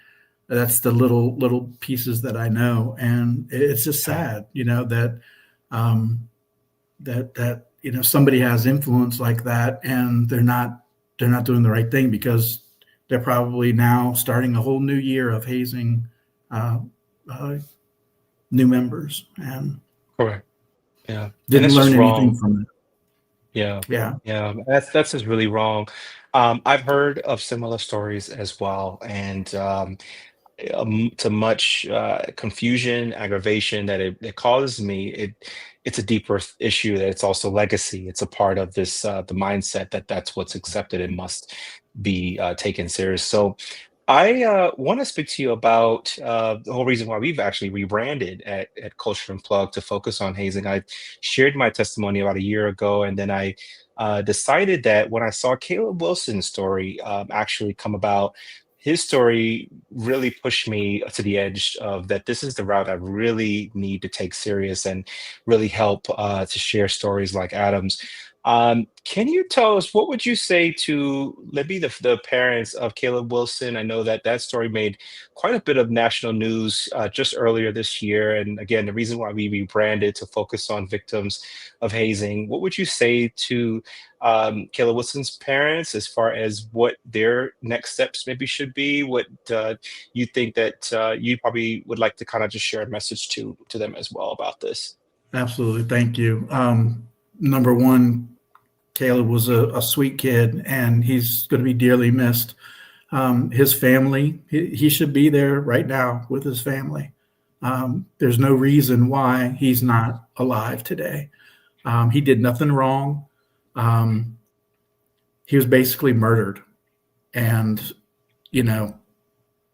that's the little pieces that I know, and it's just Yeah. sad, that um, somebody has influence like that, and they're not doing the right thing, because they're probably now starting a whole new year of hazing uh, uh, new members, and Correct. Yeah. And didn't that's just learn anything wrong. from it. Yeah. Yeah, Yeah. That's just really wrong. I've heard of similar stories as well. And to much confusion, aggravation that it causes me. It's a deeper issue that it's also legacy. It's a part of this the mindset that that's what's accepted and must be taken serious. So I want to speak to you about the whole reason why we've actually rebranded at Culture and Plug to focus on hazing. I shared my testimony about a year ago, and then I decided that when I saw Caleb Wilson's story actually come about, his story really pushed me to the edge of that this is the route I really need to take serious and really help to share stories like Adam's. Can you tell us what would you say to maybe the parents of Caleb Wilson? I know that that story made quite a bit of national news just earlier this year, and again, the reason why we rebranded to focus on victims of hazing. What would you say to Caleb Wilson's parents as far as what their next steps maybe should be? What you think that you probably would like to kind of just share a message to them as well about this? absolutely. Thank you. Number one, Caleb was a sweet kid, and he's going to be dearly missed. His family, he should be there right now with his family. There's no reason why he's not alive today. He did nothing wrong. Um, he was basically murdered. And, you know,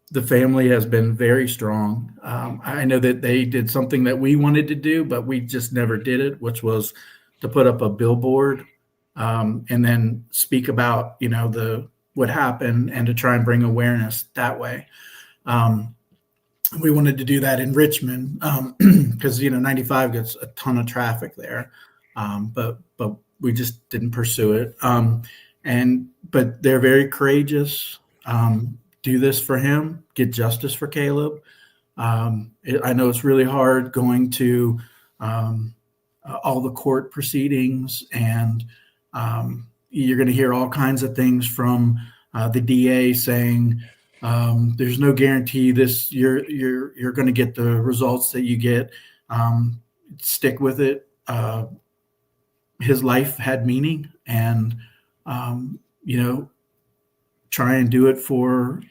the family has been very strong. I know that they did something that we wanted to do, but we just never did it, which was to put up a billboard, and then speak about, what happened, and to try and bring awareness that way. Um, we wanted to do that in Richmond, because 95 gets a ton of traffic there, but we just didn't pursue it. But they're very courageous. Do this for him, get justice for Caleb. I know it's really hard going to um, all the court proceedings, and you're going to hear all kinds of things from the DA saying there's no guarantee this you're going to get the results that you get. Stick with it. His life had meaning, and um, you know, try and do it for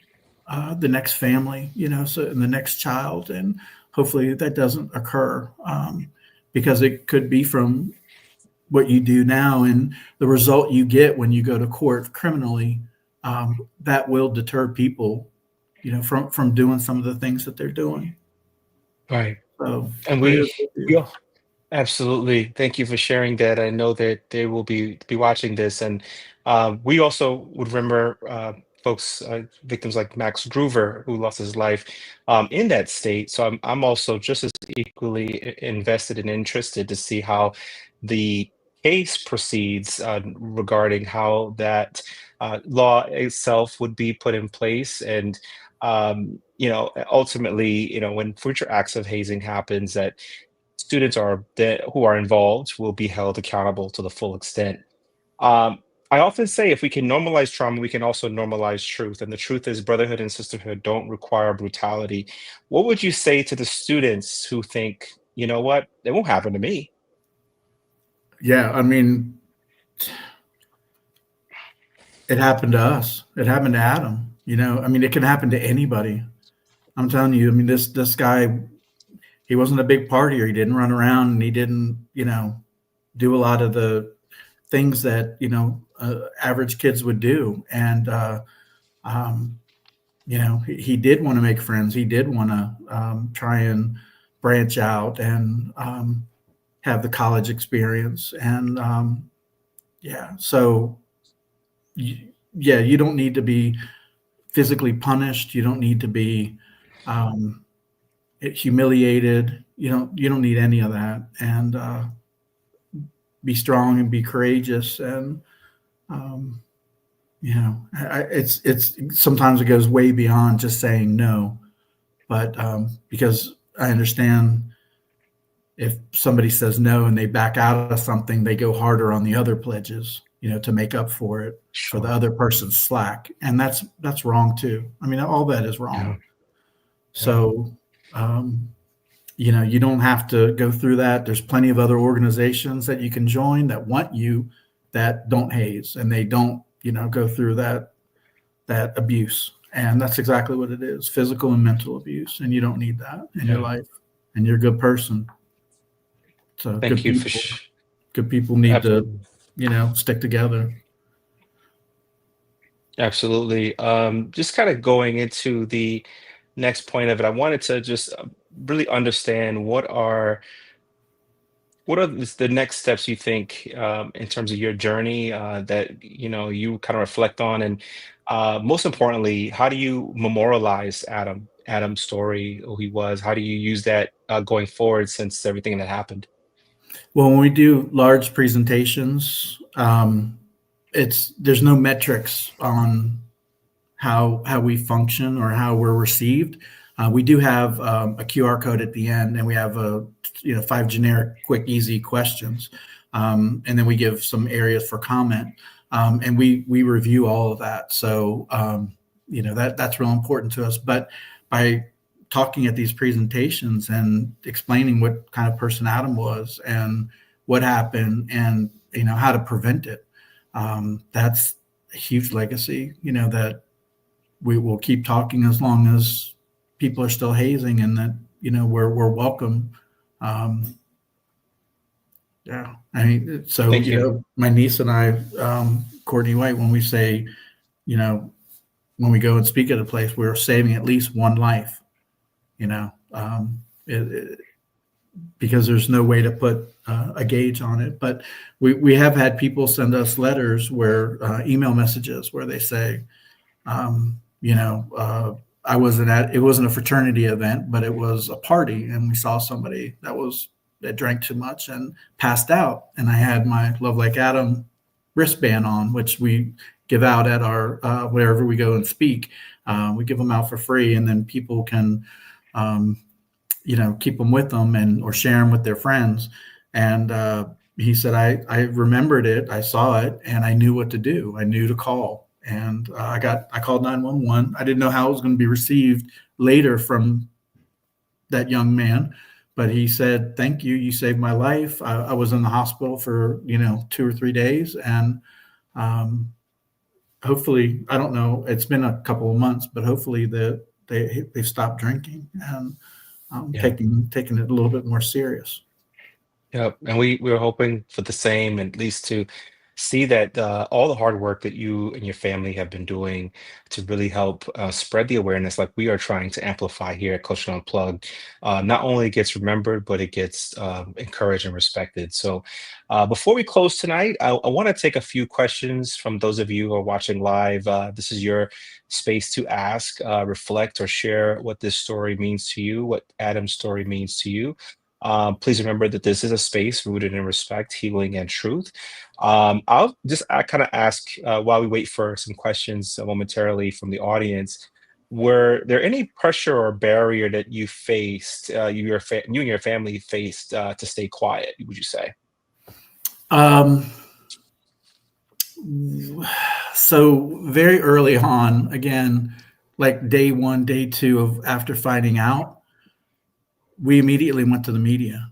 the next family, so and the next child, and hopefully that doesn't occur, because it could be from what you do now and the result you get when you go to court criminally. That will deter people, from doing some of the things that they're doing. Right. So And prayers we, with you. yeah, absolutely. Thank you for sharing that. I know that they will be watching this, and we also would remember folks, victims like Max Groover, who lost his life in that state. So I'm also just as equally invested and interested to see how the case proceeds regarding how that law itself would be put in place. And, ultimately, when future acts of hazing happens, that students who are involved will be held accountable to the full extent. Um, I often say if we can normalize trauma, we can also normalize truth. And the truth is, brotherhood and sisterhood don't require brutality. What would you say to the students who think, you know what, it won't happen to me? Yeah, I mean, it happened to us. It happened to Adam. I mean, it can happen to anybody. I'm telling you. I mean, this guy, he wasn't a big partier. He didn't run around, and he didn't, do a lot of the things that average kids would do. And um, he did want to make friends. He did want to try and branch out and have the college experience. And yeah, so yeah, you don't need to be physically punished. You don't need to be um, humiliated. You don't need any of that. And be strong and be courageous. And um, it's sometimes it goes way beyond just saying no. But because I understand if somebody says no and they back out of something, they go harder on the other pledges, to make up for it, for the Sure. other person's slack. And that's wrong too. I mean, all that is Yeah. wrong. Yeah. So, um, you don't have to go through that. There's plenty of other organizations that you can join that want you, that don't haze, and they don't, go through that abuse. And that's exactly what it is, physical and mental abuse. And you don't need that in your Yeah. life. And you're a good person. So Thank you for good people need to, absolutely. stick together. Absolutely. Just kind of going into the next point of it, I wanted to just really understand what are the next steps you think in terms of your journey that you kind of reflect on, and most importantly, how do you memorialize Adam's story, who he was? How do you use that going forward since everything that happened? Well, when we do large presentations, there's no metrics on how we function or how we're received. We do have a QR code at the end, and we have 5 generic, quick, easy questions, and then we give some areas for comment, and we review all of that. So that's real important to us. But by talking at these presentations and explaining what kind of person Adam was and what happened and how to prevent it, that's a huge legacy. That we will keep talking as long as people are still hazing, and that we're welcome. Um, yeah, I mean, so Thank you. my niece and I, Courtney White, when we say, you know, when we go and speak at a place, we're saving at least one life. You know, because there's no way to put a gauge on it. But we have had people send us letters where email messages where they say, I wasn't at, it wasn't a fraternity event, but it was a party, and we saw somebody that drank too much and passed out, and I had my Love Like Adam wristband on, which we give out at our wherever we go and speak. We give them out for free, and then people can um, keep them with them and or share them with their friends. And he said, I remembered it, I saw it, and I knew what to do. I knew to call, and I called 911. I didn't know how it was going to be received later from that young man, but he said, "Thank you, you saved my life." I was in the hospital for 2 or 3 days, and um, hopefully, I don't know. It's been a couple of months, but hopefully they've stopped drinking and Yeah. taking it a little bit more serious. Yeah, and we were hoping for the same, and at least to see that all the hard work that you and your family have been doing to really help spread the awareness, like we are trying to amplify here at Culture Unplugged, not only gets remembered, but it gets encouraged and respected. So, before we close tonight, I want to take a few questions from those of you who are watching live. This is your space to ask, reflect, or share what this story means to you, what Adam's story means to you. Please remember that this is a space rooted in respect, healing, and truth. I'll just kind of ask while we wait for some questions momentarily from the audience. Were there any pressure or barrier that you faced, you and your family faced to stay quiet, would you say? Um, so very early on, again, like day one, day two of after finding out, we immediately went to the media.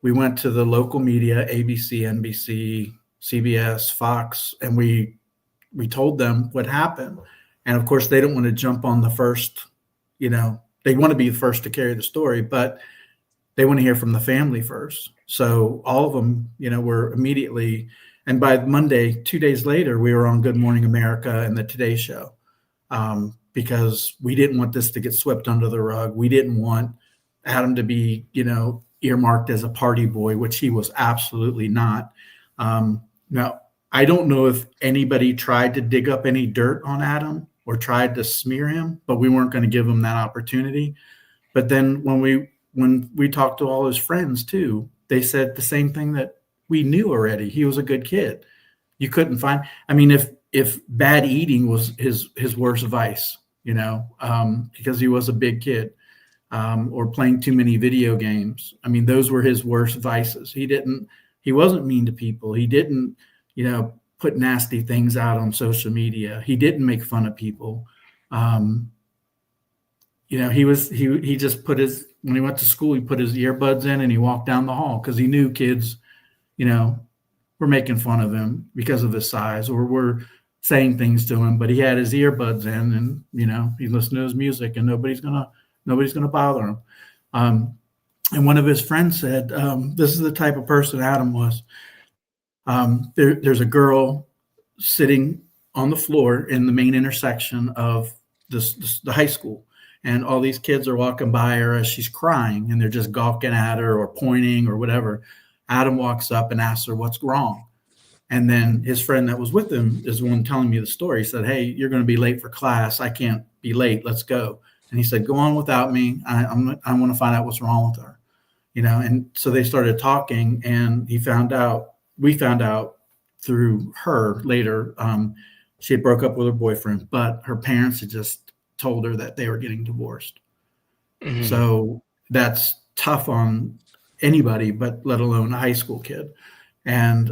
We went to the local media, ABC, NBC, CBS, Fox, and we told them what happened. And of course, they don't want to jump on the first, they want to be the first to carry the story, but they want to hear from the family first. So all of them, were immediately, and by Monday, 2 days later, we were on Good Morning America and the Today Show, because we didn't want this to get swept under the rug. We didn't want Adam to be, earmarked as a party boy, which he was absolutely not. Now, I don't know if anybody tried to dig up any dirt on Adam or tried to smear him, but we weren't going to give him that opportunity. But then when we talked to all his friends too, they said the same thing that we knew already. He was a good kid. You couldn't find. I mean, if bad eating was his worst vice, because he was a big kid, or playing too many video games. I mean, those were his worst vices. He wasn't mean to people. He didn't, put nasty things out on social media. He didn't make fun of people. He just when he went to school, he put his earbuds in and he walked down the hall because he knew kids, were making fun of him because of his size or were saying things to him, but he had his earbuds in and, he listened to his music and nobody's going to bother him. And one of his friends said, this is the type of person Adam was. There's a girl sitting on the floor in the main intersection of the high school. And all these kids are walking by her as she's crying and they're just gawking at her or pointing or whatever. Adam walks up and asks her what's wrong. And then his friend that was with him is the one telling me the story. He said, hey, you're going to be late for class. I can't be late. Let's go. And he said, go on without me. I want to find out what's wrong with her. And so they started talking and we found out through her later, she had broke up with her boyfriend, but her parents had just told her that they were getting divorced. Mm-hmm. So that's tough on anybody, but let alone a high school kid. And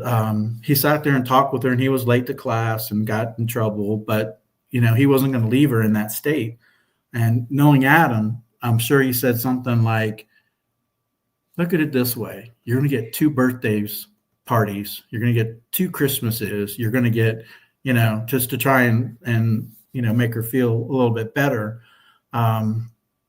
he sat there and talked with her and he was late to class and got in trouble, but he wasn't going to leave her in that state. And knowing Adam, I'm sure he said something like, look at it this way. You're going to get 2 birthdays parties. You're going to get 2 Christmases. You're going to get, just to try and make her feel a little bit better, out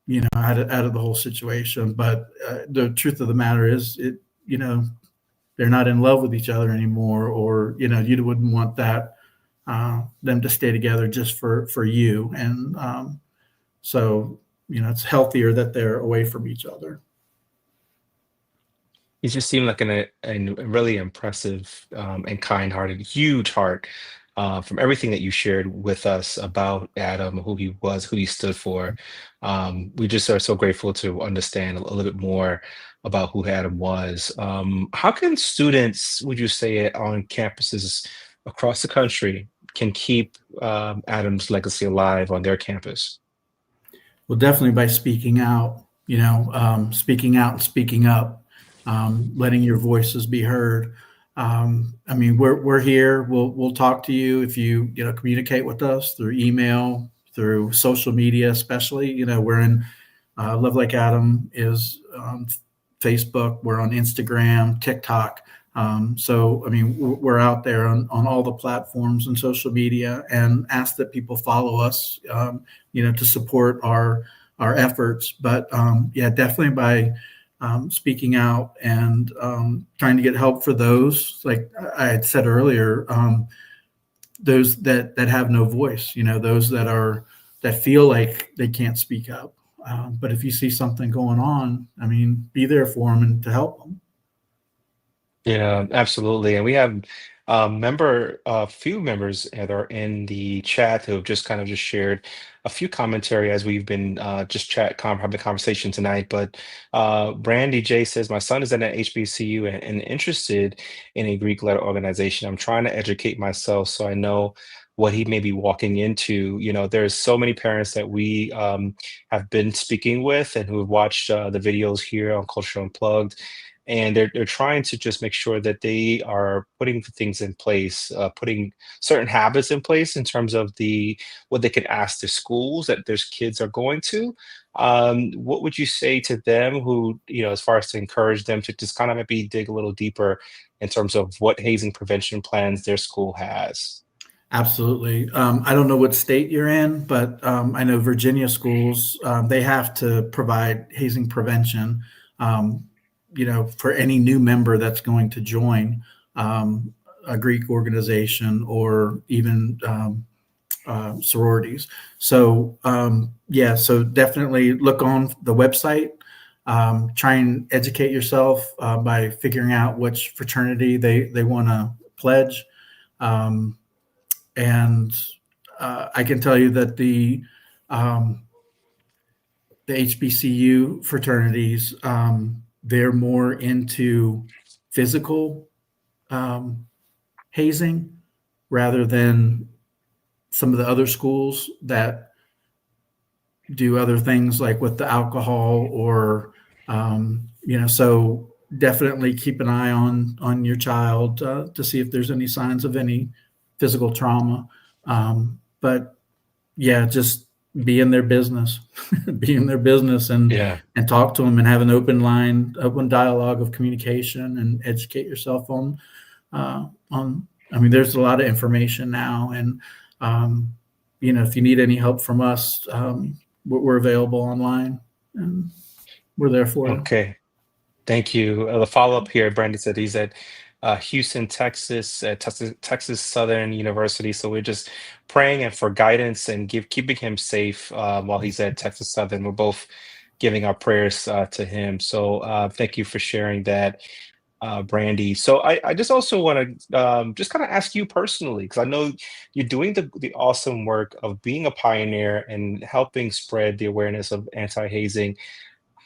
of the whole situation. But the truth of the matter is they're not in love with each other anymore, or, you wouldn't want that, them to stay together just for you. And so, it's healthier that they're away from each other. He just seemed like a really impressive and kind-hearted, huge heart. From everything that you shared with us about Adam, who he was, who he stood for, we just are so grateful to understand a little bit more about who Adam was. How can students, would you say, on campuses across the country can keep Adam's legacy alive on their campus? Well, definitely by speaking out, speaking out and speaking up, letting your voices be heard. We're here. We'll talk to you if you communicate with us through email, through social media, especially. We're in Love Like Adam is on Facebook. We're on Instagram, TikTok. We're out there on all the platforms and social media, and ask that people follow us, to support our efforts. But definitely by speaking out and trying to get help for those, like I had said earlier, those that have no voice, those that feel like they can't speak up. But if you see something going on, be there for them and to help them. Yeah, absolutely. And we have A few members that are in the chat who have just kind of just shared a few commentary as we've been just having a conversation tonight. But Brandy J says, my son is at an HBCU and interested in a Greek letter organization. I'm trying to educate myself so I know what he may be walking into. There's so many parents that we have been speaking with and who have watched the videos here on Culture Unplugged, and they're trying to just make sure that they are putting things in place, putting certain habits in place in terms of what they can ask their schools that their kids are going to. What would you say to them who, as far as to encourage them to just kind of maybe dig a little deeper in terms of what hazing prevention plans their school has? Absolutely. I don't know what state you're in, but I know Virginia schools, they have to provide hazing prevention, for any new member that's going to join a Greek organization or even sororities. So, so definitely look on the website. Try and educate yourself by figuring out which fraternity they want to pledge. And I can tell you that the HBCU fraternities, they're more into physical hazing rather than some of the other schools that do other things like with the alcohol or so definitely keep an eye on your child to see if there's any signs of any physical trauma. But yeah, just be in their business, be in their business Yeah. and talk to them and have an open dialogue of communication and educate yourself there's a lot of information now. And, if you need any help from us, we're available online and we're there for you. Okay. Thank you. The follow-up here, Brandon said he's at Houston, Texas, at Texas Southern University. So we're just praying and for guidance and keeping him safe while he's at Texas Southern. We're both giving our prayers to him. So thank you for sharing that, Brandy. So I just also want to just kind of ask you personally, because I know you're doing the awesome work of being a pioneer and helping spread the awareness of anti-hazing.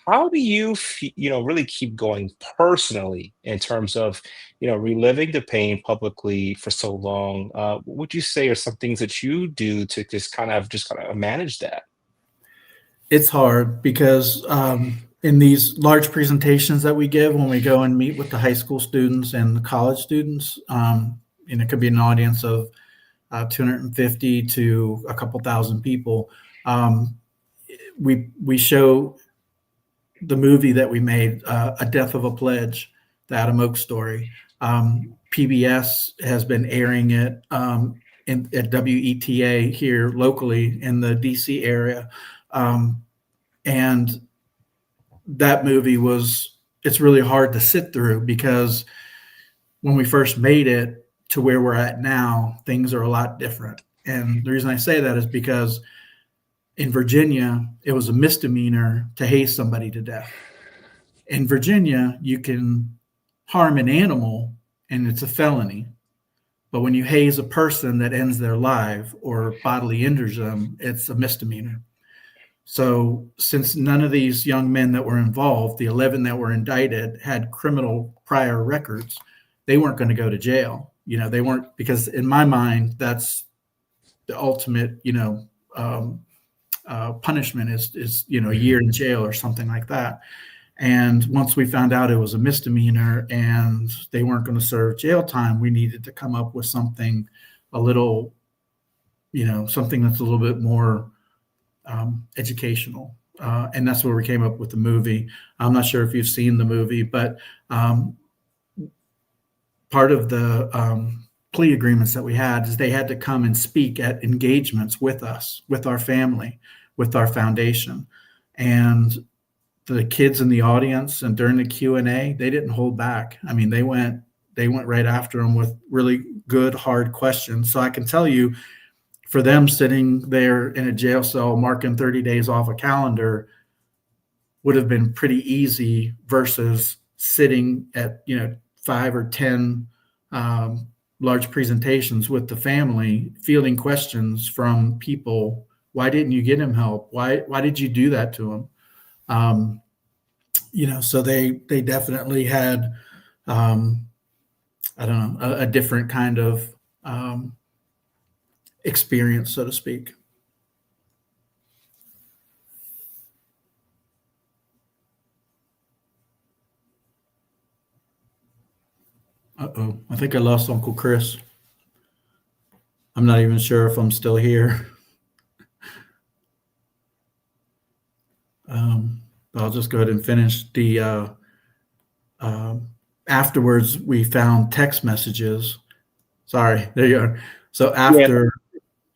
How do you really keep going personally in terms of, reliving the pain publicly for so long? What would you say are some things that you do to just kind of manage that? It's hard because in these large presentations that we give when we go and meet with the high school students and the college students, it could be an audience of 250 to a couple thousand people. We show the movie that we made, A Death of a Pledge, the Adam Oak story. PBS has been airing it at WETA here locally in the DC area. And that movie it's really hard to sit through because when we first made it to where we're at now, things are a lot different. And the reason I say that is because in Virginia, it was a misdemeanor to haze somebody to death. In Virginia, you can harm an animal and it's a felony. But when you haze a person that ends their life or bodily injures them, it's a misdemeanor. So since none of these young men that were involved, the 11 that were indicted, had criminal prior records, they weren't going to go to jail. They weren't, because in my mind, that's the ultimate, punishment is a year in jail or something like that. And once we found out it was a misdemeanor and they weren't going to serve jail time, we needed to come up with something a little, something that's a little bit more educational. And that's where we came up with the movie. I'm not sure if you've seen the movie, but part of the plea agreements that we had is they had to come and speak at engagements with us, with our family, with our foundation. And the kids in the audience and during the Q&A, they didn't hold back. I mean, they went right after them with really good, hard questions. So I can tell you, for them sitting there in a jail cell marking 30 days off a calendar would have been pretty easy versus sitting at 5 or 10 large presentations with the family, fielding questions from people. Why didn't you get him help? Why did you do that to him? So they definitely had, I don't know, a different kind of experience, so to speak. Uh-oh, I think I lost Uncle Chris. I'm not even sure if I'm still here. I'll just go ahead and finish the afterwards we found text messages. Sorry, there you are. So after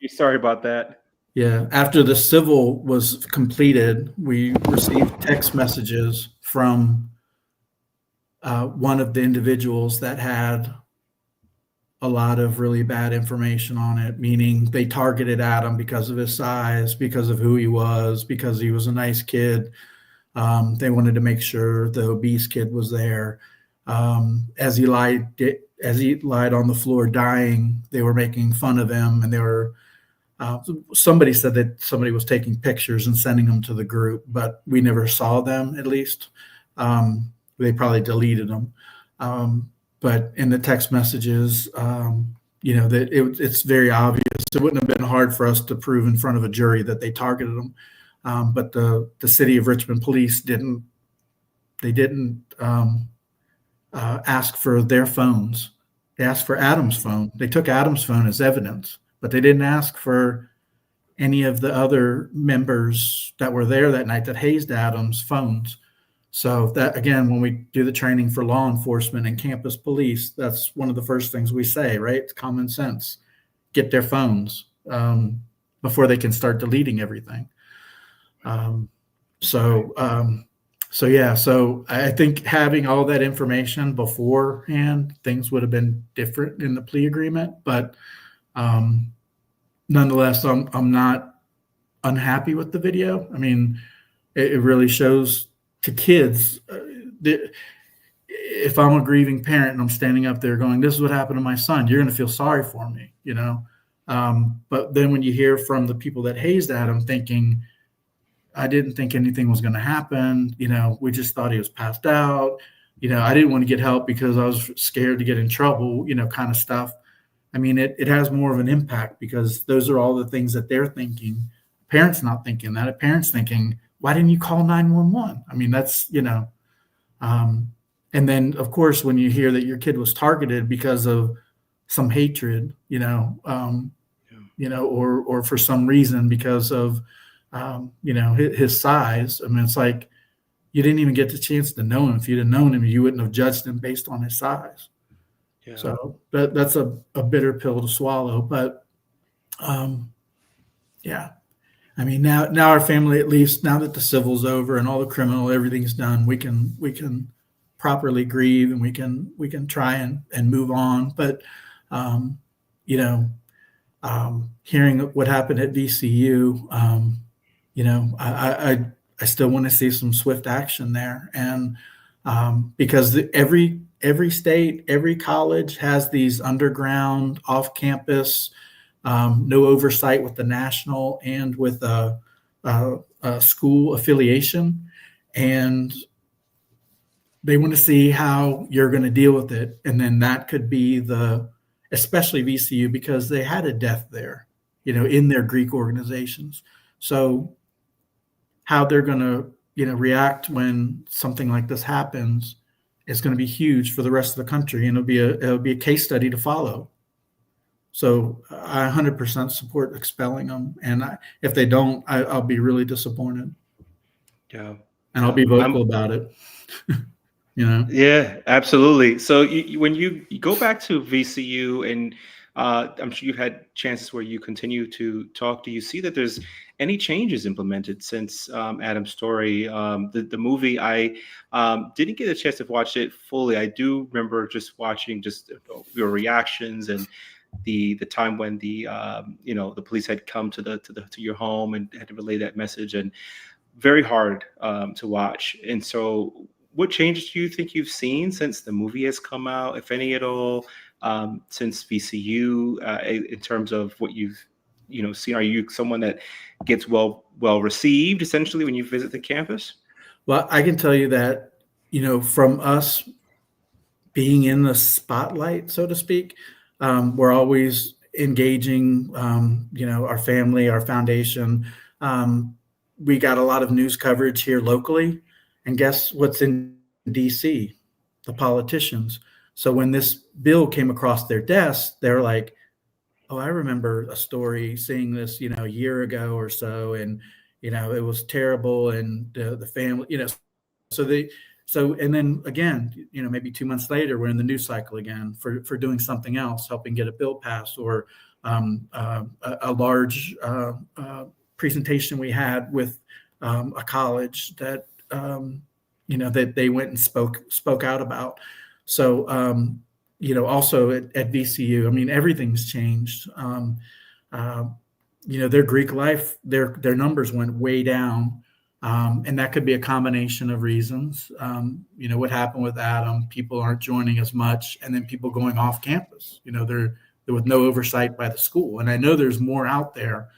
sorry about that. Yeah, after the civil was completed, we received text messages from one of the individuals that had a lot of really bad information on it, meaning they targeted Adam because of his size, because of who he was, because he was a nice kid. They wanted to make sure the obese kid was there. As he lied on the floor dying, they were making fun of him, and they were. Somebody said that somebody was taking pictures and sending them to the group, but we never saw them. At least they probably deleted them. But in the text messages, that it's very obvious. It wouldn't have been hard for us to prove in front of a jury that they targeted them. But the city of Richmond police didn't ask for their phones. They asked for Adam's phone. They took Adam's phone as evidence, but they didn't ask for any of the other members that were there that night that hazed Adam's phones. So that, again, when we do the training for law enforcement and campus police, that's one of the first things we say, right? It's common sense. Get their phones before they can start deleting everything. So I think having all that information beforehand, things would have been different in the plea agreement. But nonetheless, I'm not unhappy with the video. I mean, it really shows to kids. If I'm a grieving parent and I'm standing up there going, "This is what happened to my son," you're going to feel sorry for me, But then when you hear from the people that hazed Adam, thinking, "I didn't think anything was going to happen. We just thought he was passed out. I didn't want to get help because I was scared to get in trouble," kind of stuff. I mean, it has more of an impact because those are all the things that they're thinking. Parents not thinking that. A parent's thinking, "Why didn't you call 911?" I mean, that's, and then, of course, when you hear that your kid was targeted because of some hatred, or for some reason because of, his size. I mean, it's like you didn't even get the chance to know him. If you'd have known him, you wouldn't have judged him based on his size. Yeah. So that's a bitter pill to swallow. But yeah, I mean, now our family, at least now that the civil's over and all the criminal, everything's done, we can properly grieve and we can try and move on. But hearing what happened at VCU, I still want to see some swift action there, and because every state, every college has these underground, off-campus, no oversight with the national and with a school affiliation, and they want to see how you're going to deal with it. And then that could be especially VCU, because they had a death there, in their Greek organizations. So how they're going to, react when something like this happens is going to be huge for the rest of the country, and it'll be a case study to follow. So I 100% support expelling them, and if they don't, I'll be really disappointed. Yeah, and I'll be vocal about it. Yeah, absolutely. So when you go back to VCU, and I'm sure you've had chances where you continue to talk, do you see that there's any changes implemented since Adam's story? The movie, I didn't get a chance to watch it fully. I do remember just watching your reactions and the time when the police had come to your home and had to relay that message, and very hard to watch. And so what changes do you think you've seen since the movie has come out, if any at all? since VCU in terms of what you've seen? Are you someone that gets well received essentially when you visit the campus? Well, I can tell you that, from us being in the spotlight, so to speak, we're always engaging, our family, our foundation. We got a lot of news coverage here locally. And guess what's in DC? The politicians. So when this bill came across their desk, they're like, oh, I remember a story seeing this, a year ago or so. And, it was terrible. And the family, and then again, maybe 2 months later, we're in the news cycle again for doing something else, helping get a bill passed, or a large presentation we had with a college that, that they went and spoke out about. So, also at VCU, I mean, everything's changed. Their Greek life, their numbers went way down. And that could be a combination of reasons. What happened with Adam, people aren't joining as much, and then people going off campus, they're with no oversight by the school. And I know there's more out there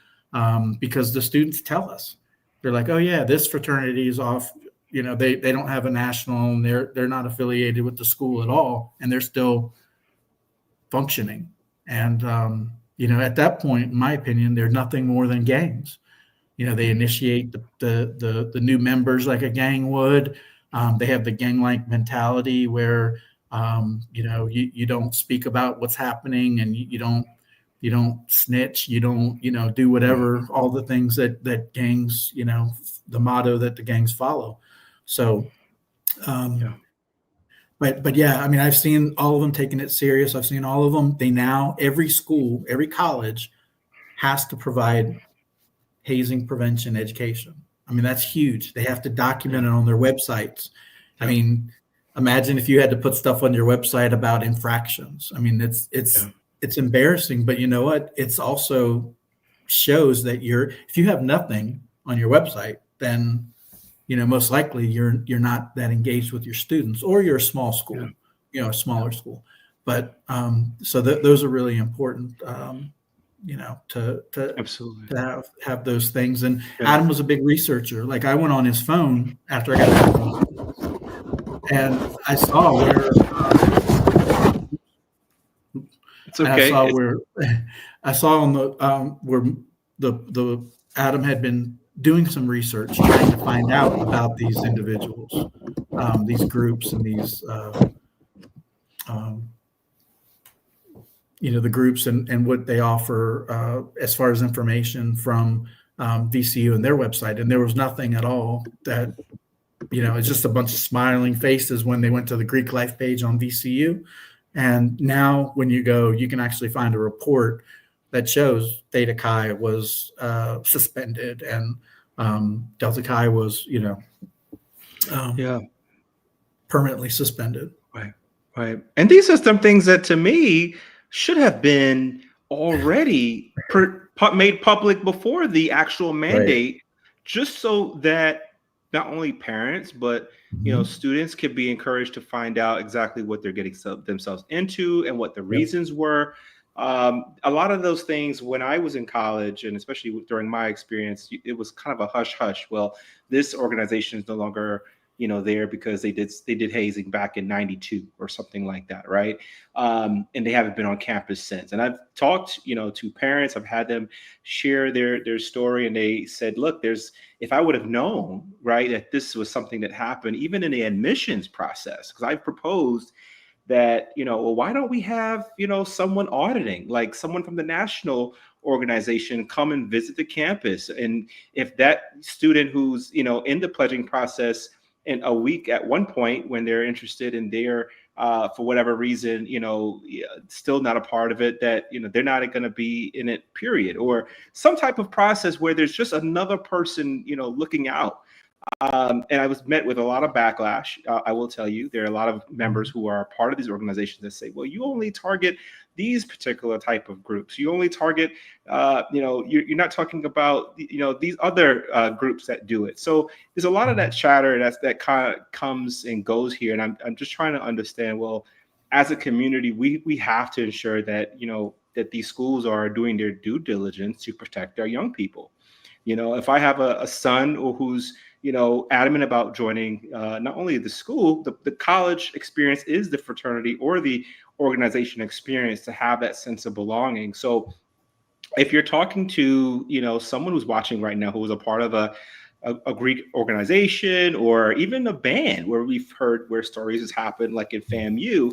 because the students tell us. They're like, oh yeah, this fraternity is off. They don't have a national, and they're not affiliated with the school at all, and they're still functioning. And at that point, in my opinion, they're nothing more than gangs. They initiate the new members like a gang would. They have the gang-like mentality where you don't speak about what's happening, and you don't snitch, you don't do whatever, all the things that gangs, the motto that the gangs follow. So but yeah, I mean, I've seen all of them taking it serious. I've seen all of them. Every school, every college has to provide hazing prevention education. I mean, that's huge. They have to document it on their websites. I mean, imagine if you had to put stuff on your website about infractions. I mean, it's embarrassing, but you know what? It's also shows that if you have nothing on your website, then most likely you're not that engaged with your students, or you're a small school, a smaller school. But so those are really important. To Absolutely to have those things. And Adam was a big researcher. Like, I went on his phone after I got back home, and I saw where it's okay. I saw on the where the Adam had been doing some research trying to find out about these individuals, these groups, and these the groups and what they offer as far as information from VCU and their website. And there was nothing at all that, it's just a bunch of smiling faces when they went to the Greek life page on VCU. And now when you go, you can actually find a report that shows Theta Chi was suspended, and Delta Chi was, permanently suspended. Right. And these are some things that, to me, should have been already made public before the actual mandate, just so that not only parents, but students could be encouraged to find out exactly what they're getting themselves into and what the reasons were. A lot of those things, when I was in college, and especially during my experience, it was kind of a hush hush. Well, this organization is no longer there because they did hazing back in '92 or something like that, right? And they haven't been on campus since. And I've talked, to parents. I've had them share their story, and they said, "Look, if I would have known, right, that this was something that happened, even in the admissions process, because I've proposed that, well, why don't we have, someone auditing, like someone from the national organization come and visit the campus, and if that student who's in the pledging process." In a week at one point, when they're interested and they're for whatever reason, still not a part of it, that, they're not going to be in it, period, or some type of process where there's just another person, looking out. And I was met with a lot of backlash. I will tell you, there are a lot of members who are part of these organizations that say, well, you only target these particular type of groups. You only target, you're not talking about, these other groups that do it. So there's a lot of that chatter that kind of comes and goes here. And I'm just trying to understand, well, as a community, we have to ensure that, that these schools are doing their due diligence to protect our young people. If I have a son who's, adamant about joining not only the school, the college experience is the fraternity or the organization experience to have that sense of belonging. So if you're talking to, someone who's watching right now who was a part of a Greek organization or even a band where we've heard where stories has happened, like in FAMU,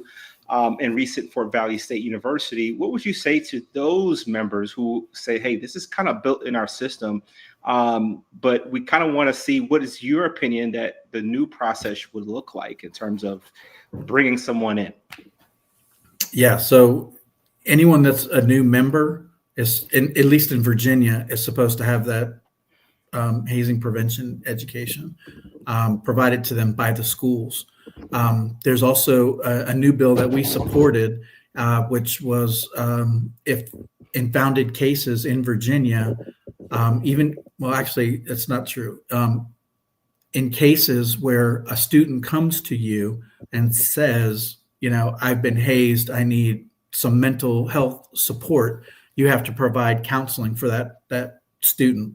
and recent Fort Valley State University, what would you say to those members who say, hey, this is kind of built in our system, but we kind of want to see what is your opinion that the new process would look like in terms of bringing someone in? Yeah, so anyone that's a new member is, at least in Virginia, is supposed to have that hazing prevention education provided to them by the schools. There's also a new bill that we supported, which was if in founded cases in Virginia, actually, that's not true. In cases where a student comes to you and says, I've been hazed, I need some mental health support, you have to provide counseling for that student.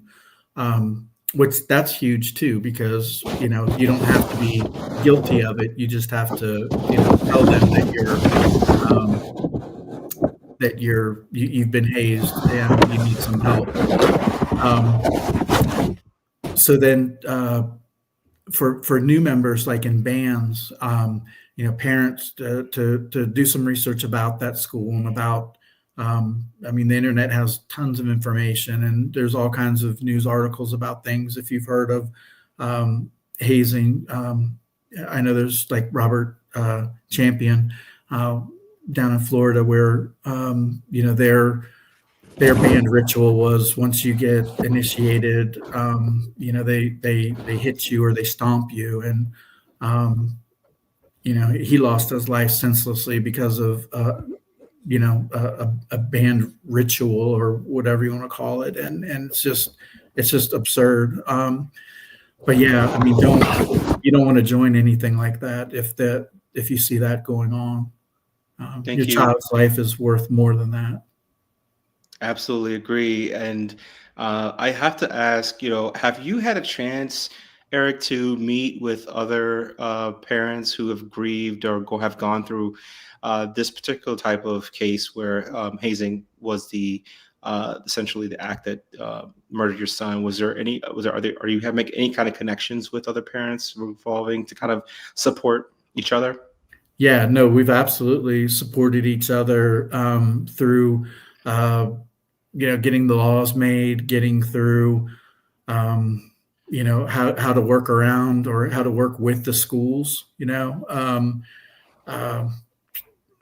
Which that's huge too, because you don't have to be guilty of it. You just have to tell them that you've been hazed and you need some help. So then for new members, like in bands, parents to do some research about that school and about. The internet has tons of information, and there's all kinds of news articles about things. If you've heard of hazing, I know there's like Robert Champion down in Florida, where their band ritual was once you get initiated, they hit you or they stomp you, and he lost his life senselessly because of a band ritual or whatever you want to call it. And it's just absurd. But yeah, you don't want to join anything like that if you see that going on. Your child's life is worth more than that. Absolutely agree. And I have to ask, have you had a chance, Eric, to meet with other parents who have grieved or have gone through this particular type of case where hazing was essentially the act that murdered your son? Are you making any kind of connections with other parents involving to kind of support each other? Yeah, no, we've absolutely supported each other through getting the laws made, getting through how to work around or how to work with the schools,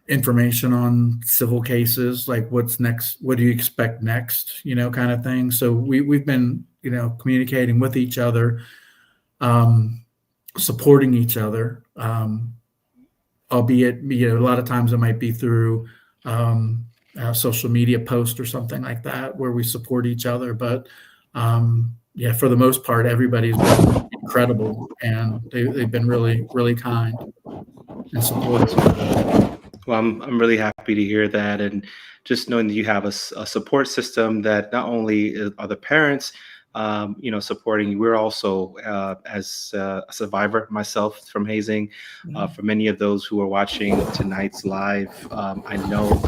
information on civil cases, like what's next, what do you expect next, kind of thing. So we've been, communicating with each other, supporting each other, albeit, a lot of times it might be through a social media post or something like that where we support each other. But for the most part, everybody's been incredible, and they've been really, really kind and supportive. Well, I'm really happy to hear that, and just knowing that you have a support system that not only are the parents, supporting you. We're also, as a survivor myself from hazing, for many of those who are watching tonight's live, I know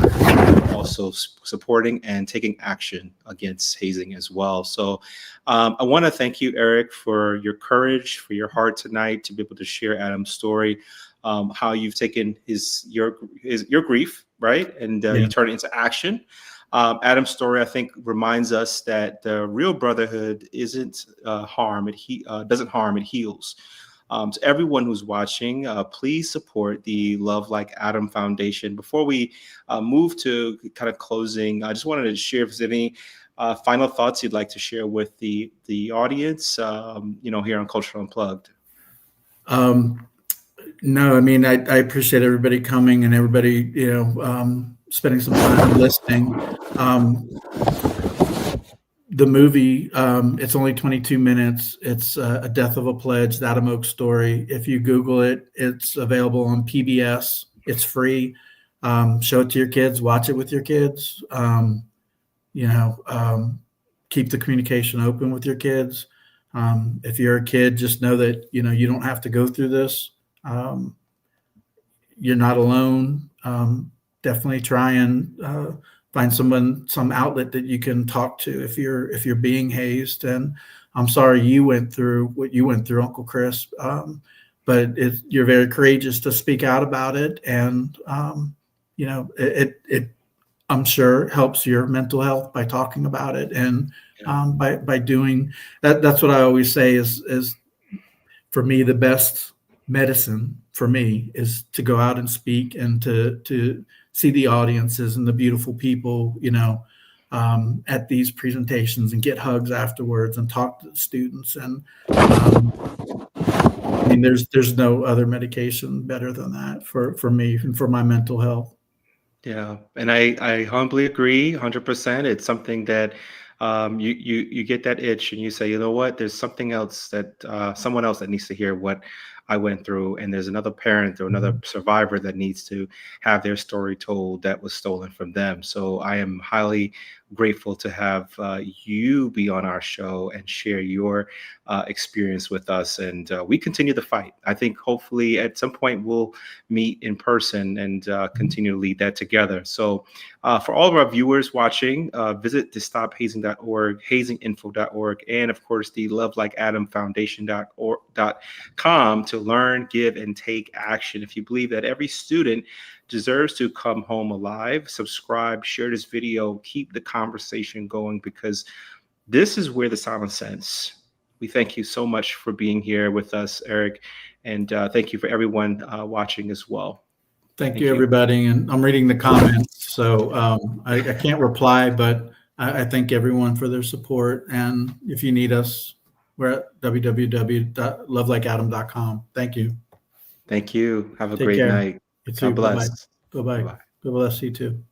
you're also supporting and taking action against hazing as well. So I want to thank you, Eric, for your courage, for your heart tonight to be able to share Adam's story. How you've taken your grief, right, and you turn it into action. Adam's story, I think, reminds us that the real brotherhood isn't harm; it doesn't harm; it heals. To everyone who's watching, please support the Love Like Adam Foundation. Before we move to kind of closing, I just wanted to share if there's any final thoughts you'd like to share with the audience, here on Cultural Unplugged. No, I appreciate everybody coming and everybody, spending some time listening. The movie, it's only 22 minutes. It's A Death of a Pledge, the Adam Oaks story. If you Google it, it's available on PBS It's free. Show it to your kids. Watch it with your kids. Keep the communication open with your kids. If you're a kid, just know that you don't have to go through this. You're not alone. Definitely try and find some outlet that you can talk to if you're being hazed. And I'm sorry you went through what you went through, Uncle Chris. But you're very courageous to speak out about it, and it I'm sure helps your mental health by talking about it, and by doing that. That's what I always say is for me, the best medicine for me is to go out and speak, and to see the audiences and the beautiful people, at these presentations, and get hugs afterwards and talk to the students. And there's no other medication better than that for me and for my mental health. Yeah, and I humbly agree, 100%. It's something that you get that itch, and you say, you know what, there's something else that someone else that needs to hear what I went through, and there's another parent or another survivor that needs to have their story told that was stolen from them. So I am highly grateful to have you be on our show and share your experience with us, and we continue the fight. I think hopefully at some point we'll meet in person and continue to lead that together. So for all of our viewers watching, visit the stophazing.org, hazinginfo.org, and of course the lovelikeadamfoundation.com to learn, give, and take action. If you believe that every student deserves to come home alive, subscribe, share this video, keep the conversation going, because this is where the silence ends. We thank you so much for being here with us, Eric, and thank you for everyone watching as well. Thank you, everybody. And I'm reading the comments, so I can't reply, but I thank everyone for their support. And if you need us, we're at www.lovelikeadam.com. Thank you. Thank you. Have a Take great care. night. You too. God bless. Bye-bye. Bye-bye. God bless you too.